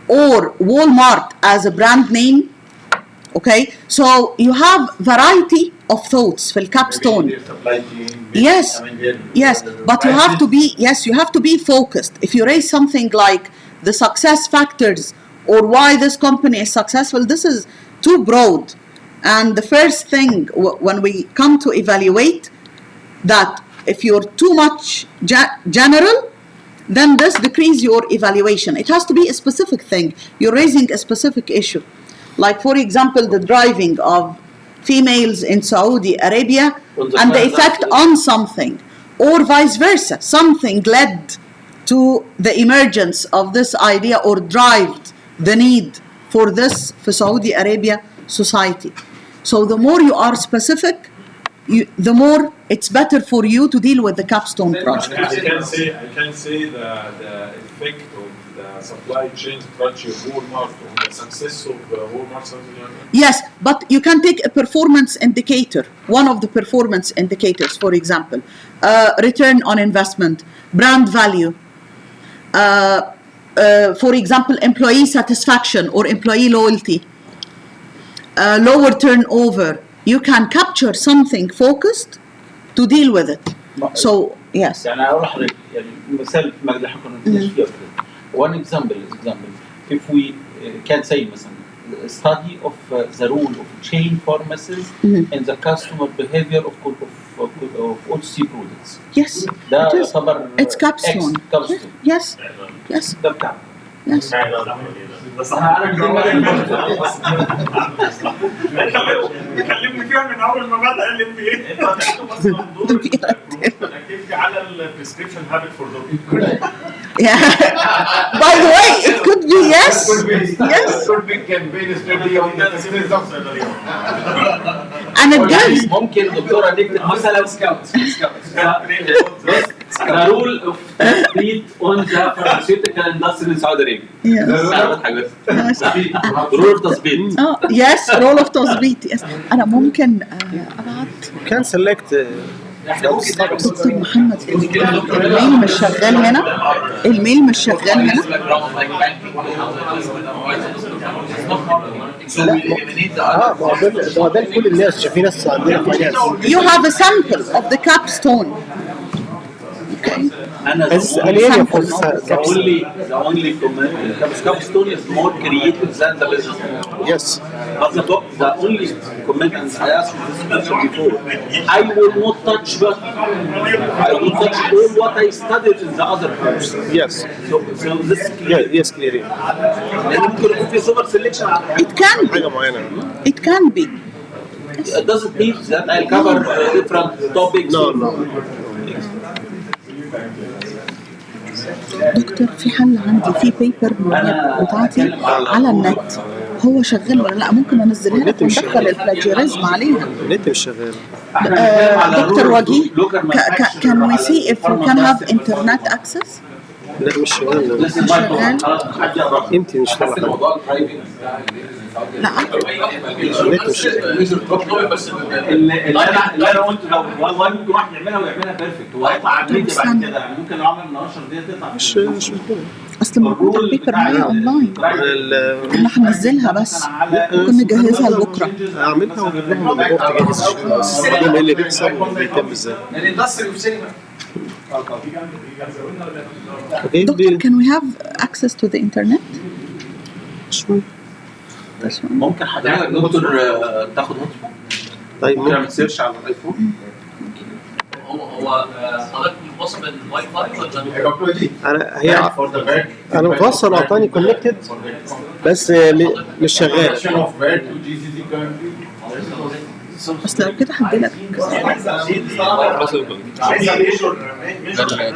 or Walmart as a brand name? Okay, so you have variety of thoughts for Capstone. Yes, yes, but you have to be focused. If you raise something like the success factors or why this company is successful, this is too broad. And the first thing when we come to evaluate that, if you're too much general, then this decreases your evaluation. It has to be a specific thing. You're raising a specific issue. Like, for example, the driving of females in Saudi Arabia and the effect on something, or vice versa. Something led to the emergence of this idea or drived the need for this for Saudi Arabia society. So the more you are specific, the more it's better for you to deal with the Capstone Project. I can say the effect of the supply chain structure of Walmart on the success of Walmart Saudi Arabia. Yes, but you can take a performance indicator, one of the performance indicators, for example, return on investment, brand value, for example, employee satisfaction or employee loyalty, lower turnover. You can capture something focused to deal with it. So, yes. يعني أقول لحضرتك يعني مثال ما اللي احنا كنا بنتكلم فيه. One example, if we can say مثلا study of the role of chain pharmacies in the customer behavior of OTC products. Yes, ده it is. يعتبر It's Capstone. Capstone. Yes, yes, ده بتاعنا. yes. بس كلمني فيها من اول ما بدا الMBA. Activity على البريسكريبشن هابت فور دوكيومنت. Yeah. By the way, it could be yes. Yes. Could be campaign study on the business of And it gives. ممكن دكتورة نكتب مثلا the rule of treat on the pharmaceutical industry in Saudi Arabia. Yes. rule of تظبيط. Yes, role of تظبيط. Yes. أنا ممكن أبعت. Can select. دكتور محمد الميل مش شغال هنا. الميل مش شغال هنا. ده لكل الناس. في ناس عندنا فاينانس. You have a sample of the capstone. Okay. The only Capstone is more creative than the business. Yes. But the only comment, and I asked this question before, I will not touch I will touch all what I studied in the other course. Yes. So this is clear. Yes, clear. لأن ممكن يكون في super selection. It can be. حاجة معينة. It can be. It doesn't mean that I'll cover different topics. No. دكتور في حل عندي في بيبر بتاعتي على النت، هو شغال ولا لا؟ ممكن انزلها لك وندخل البلاجيريزم عليها. النت مش شغال. احنا بنتكلم على Dr. Wagi, local manufacturer can we على see if we can have pharmaceutical internet access? لا مش شغال. This is my point. خلاص حد يقرب. امتى مش طالع حاجه. موضوع الدرايفنج ده لا اللي انا قلته لو والله ممكن واحد يعملها ويعملها بيرفكت وهيطلع على الميديا بعد كده، يعني ممكن لو عمل النشر دي تطلع مش مشكله. اصل موجودة البيبر معايا اونلاين، احنا هننزلها بس ممكن نجهزها لبكره. اعملها واجيب لهم الريبورت جاهز. اقول ايه اللي بيحصل وبيتم ازاي. الاندستري والسينما. Doctor, can we have access to the internet? شوي. ممكن حضرتك دكتور تاخد هوت سبوت؟ طيب ممكن اعمل سيرش على الايفون. هو حضرتك مواصل بالواي فاي ولا؟ انا مفصل اعطاني كونكتد بس مش شغال. بس لو كده هديلك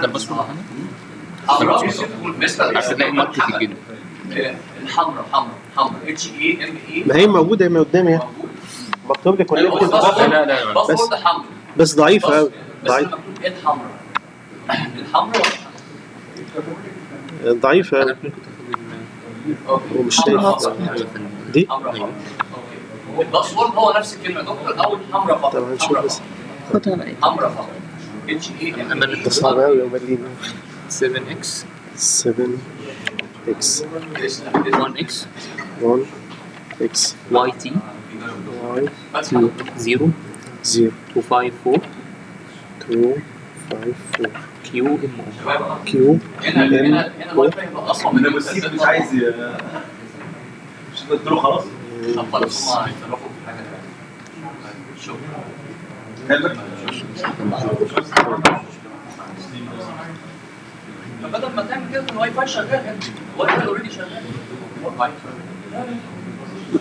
ده بس عشان نلاقي ماركت جدا. الحمراء HAMA. ما هي موجوده ما قدامي اهي. مكتوب لي كونكتد لا بس بس ضعيفه قوي. ضعيفه. الحمراء ضعيفه قوي ومش شايف دي. الباسورد هو نفس الكلمه دكتور، او الحمراء فقط. طب هنشوف بس. خدها بقى. حمراء فقط HAMA. ده صعب قوي يا برلين. 7X 7X 1X 1X YT Y 0 0 254 254 QMO. Q هنا M الواي فاي بقى اصلا من المسيب مش عايز مش قلت له خلاص. خلاص هم هيتصرفوا في حاجه ثانيه. شكرا. فبدل ما تعمل كده الواي فاي شغال، الواي فاي اوريدي شغال.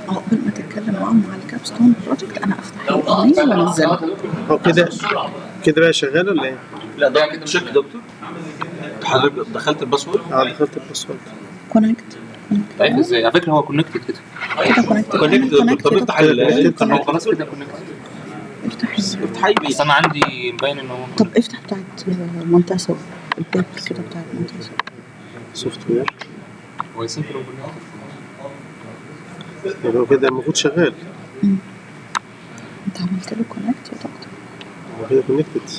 قبل ما تتكلم معاهم على الكابستون بروجكت انا افتح الايميل وانزلها. هو كده بقى شغال ولا ايه؟ لا ده تشيك دكتور. حضرتك دخلت الباسورد؟ دخلت الباسورد. كونكت عارف ازاي؟ على فكره هو كونكتد كده. كده كونكت. طب افتح هو خلاص كده كونكتد. افتح بس انا عندي باين ان هو طب افتح بتاعت منتصر البيبر كده بتاعت منتصر. سوفت وير. هو يسينكرون. يبقى هو كده المفروض شغال. انت عملت له كونكت يا دكتور؟ هو كده كونكتد.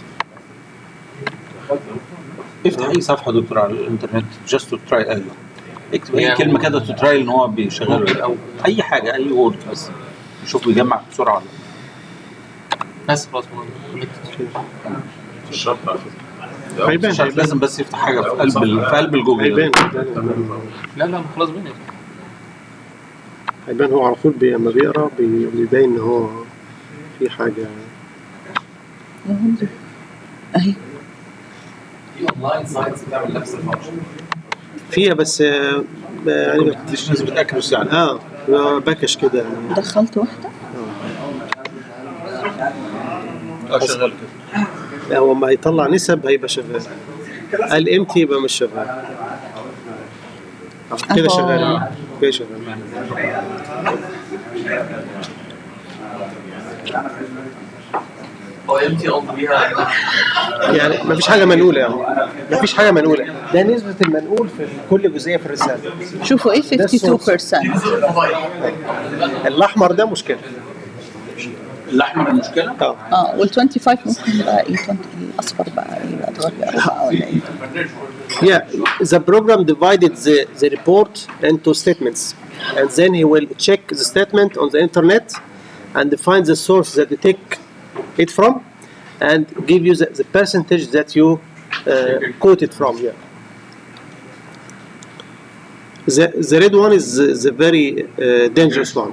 افتح اي صفحه دكتور على الانترنت جاست تو تراي اكتب اي كلمه كده تو تراي ان هو بيشغل او اي حاجه اي وورد بس نشوف بيجمع بسرعه ولا بس خلاص كونكتد. الشرط على فكره هيبان لازم بس يفتح حاجه في قلب الجوجل. هيبان لا خلاص بينا. هيبان هو على طول لما بيقرا بيبين ان هو في حاجه. اهي في اونلاين سايتس بتعمل نفس الفانكشن فيها بس يعني مش ناس بتاكلس يعني باكش كده يعني. دخلت واحده شغال كده. لا هو ما هيطلع نسب هيبقى شغال. قال امتى يبقى مش شغال. كده شغال. كده شغال. هو امتى قضيها يعني ما فيش حاجه منقوله يعني. ما فيش حاجه منقوله. ده نسبه المنقول في كل جزئيه في الرساله. شوفوا ايه 52%. الاحمر ده مشكله. الاحمر المشكله؟ وال 25 ممكن بقى ايه الاصفر بقى ايه بقى تغير بقى ولا ايه؟ Yeah, the program divided the report into statements, and then he will check the statement on the internet and find the source that you take it from, and give you the percentage that you quoted from. Yeah. The red one is the very dangerous one.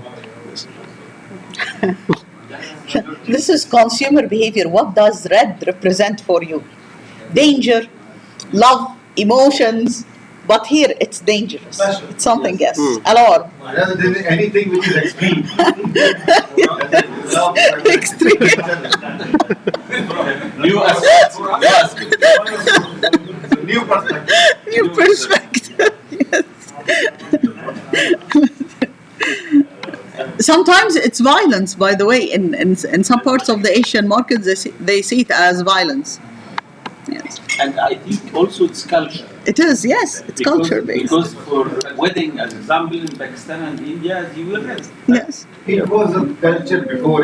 This is consumer behavior. What does red represent for you? Danger, love, emotions. But here it's dangerous. It's something else. Alarm. Anything which is extreme. Extreme. New aspect. New perspective. New perspective. Yes. sometimes it's violence, by the way. In some parts of the Asian markets, they see it as violence. Yes. And I think also it's culture. It is, yes. It's culture based. Because for wedding, as example, in Pakistan and India, you will rest. Yes. It was a culture before,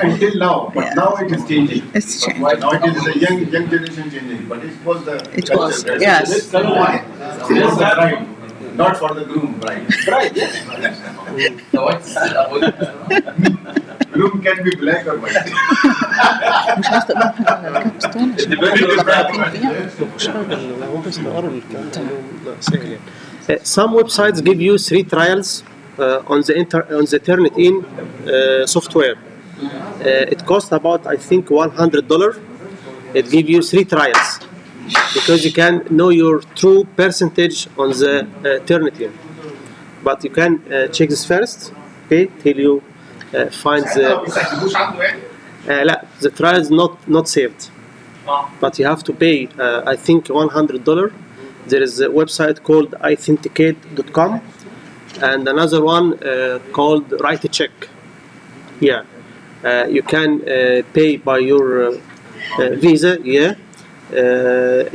until now, but Yeah. now it is changing. It's changing. Now it is the young generation changing, but it was the It culture. was, yes. It was the bride, not for the groom, bride. Right, yes. So what's Groom can be black or white. مش عايز تقول حاجة على الكابستون عشان Some websites give you 3 trials on the Turnitin software. It costs about, I think, $100. It gives you 3 trials because you can know your true percentage on the Turnitin. But you can check this first, okay, till you find the the trial is not saved, but you have to pay I think $100. There is a website called authenticate.com and another one called Write a Check. Yeah, you can pay by your Visa. Yeah,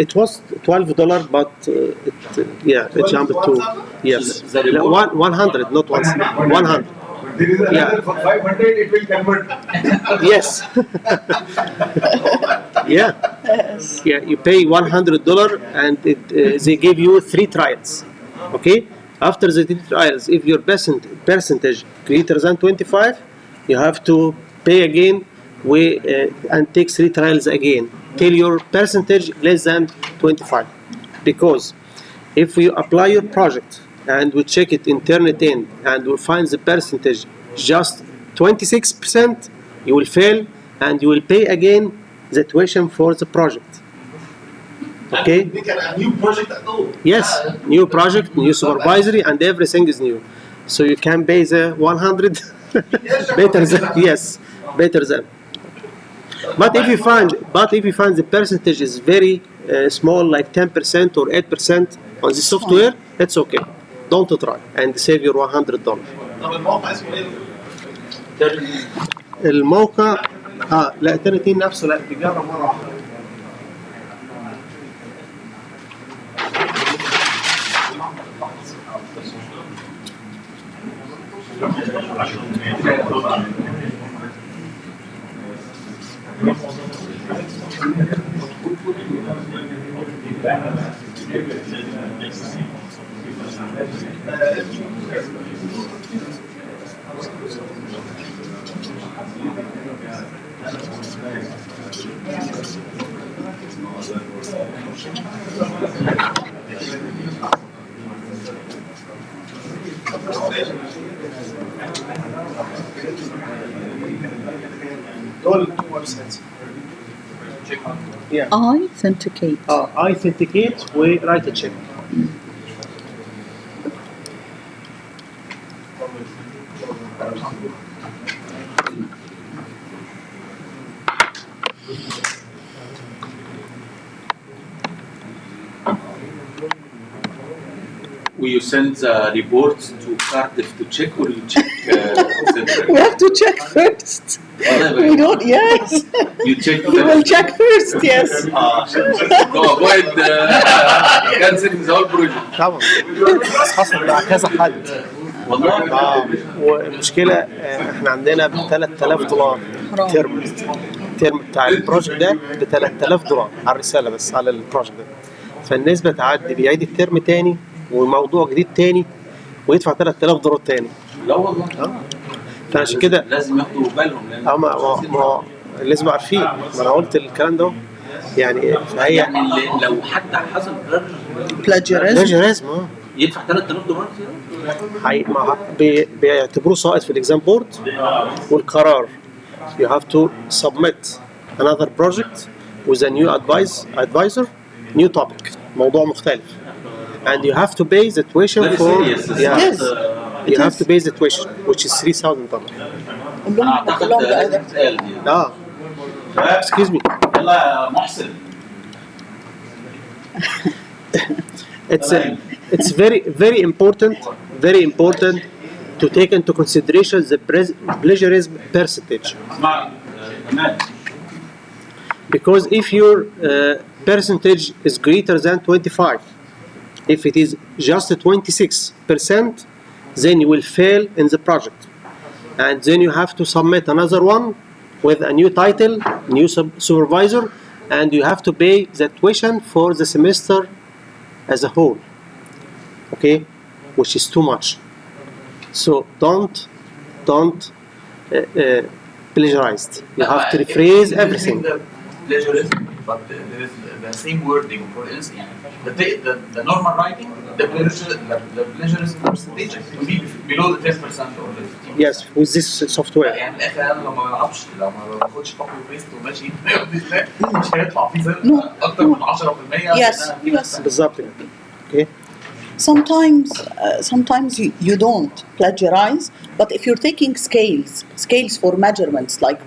it was $12, but it jumped to yes, The reward? 100, not 100. There is Yeah. another for 500, it will convert. Yes. Yeah. Yeah. You pay $100 and they give you 3 trials. Okay. After the 3 trials, if your percentage greater than 25, you have to pay again and take 3 trials again till your percentage less than 25. Because if you apply your project and we check it in Turnitin and we find the percentage just 26%, you will fail and you will pay again the tuition for the project. Okay? Make a new project at all. Yes, new project, new supervisory, and everything is new. So you can pay the 100 better than, yes, better than. But if you find the percentage is very small, like 10% or 8% on the software, it's okay. Don't try and save your $100. طب الموقع اسمه ايه؟ الموقع لا ترنتين نفسه لا بيجرب مرة واحدة. دول 2 ويب سايتس. Authenticate. Authenticate و Write a Check. Will you send the reports to Cardiff to check or you check We have to check first. We don't, yes. You check We will check first, yes. to avoid canceling the whole project. طبعا حصل مع كذا حد. والله والمشكلة احنا عندنا ب $3000 ترم بتاع البروجكت ده ب $3000 على الرسالة بس على البروجكت ده. فالنسبة تعدي بيعيد الترم تاني وموضوع جديد تاني ويدفع $3000 تاني. لا والله فعشان كده لازم ياخدوا بالهم لان ما لازم عارفين. ما انا قلت الكلام ده يعني فهي يعني لو حد حصل Plagiarism. يدفع $3000 بيعتبروه ساقط في الاكزام بورد والقرار you have to submit another project with a new advisor new topic موضوع مختلف and you have to pay the tuition for Yes. you have to pay the tuition which is $3000. اعتقد لازم تتقال دي. Excuse me. يلا يا محسن. It's very important to take into consideration the plagiarism percentage. Because if your percentage is greater than 25, if it is just 26%, then you will fail in the project. And then you have to submit another one with a new title, new supervisor, and you have to pay the tuition for the semester as a whole. Okay, which is too much. So don't plagiarize. You have to rephrase everything. Plagiarism, but there is the same wording. For instance, the normal writing, the plagiarism percentage will be below the 10% or the 15%. Yes, with this software. يعني في الاخر انا لو ما بلعبش لو ما باخدش كوبي وبيست وماشي مش هيطلع في زي اكتر من 10%. Yes. بالظبط. Okay. Sometimes you don't plagiarize, but if you're taking scales for measurements, like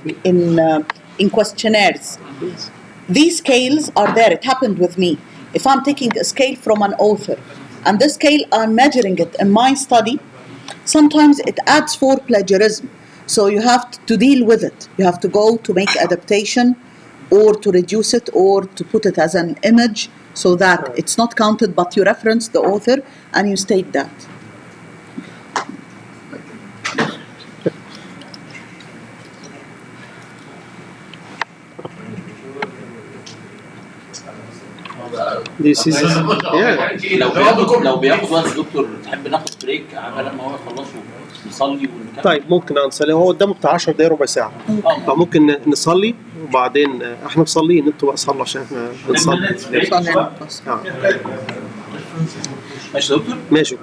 in questionnaires, these scales are there. It happened with me. If I'm taking a scale from an author, and this scale I'm measuring it in my study, sometimes it adds for plagiarism. So you have to deal with it. You have to go to make adaptation, or to reduce it, or to put it as an image, so that it's not counted, but you reference the author and you state that. This is لو بياخد وقت دكتور تحب ناخد بريك على ما هو يخلصوا نصلي ونكمل. طيب ممكن نصلي، هو قدامه بتاع 10 دقايق ربع ساعة، فممكن نصلي وبعدين احنا مصليين، انتوا بقى صلوا عشان احنا بنصلي. ماشي يا دكتور؟ ماشي.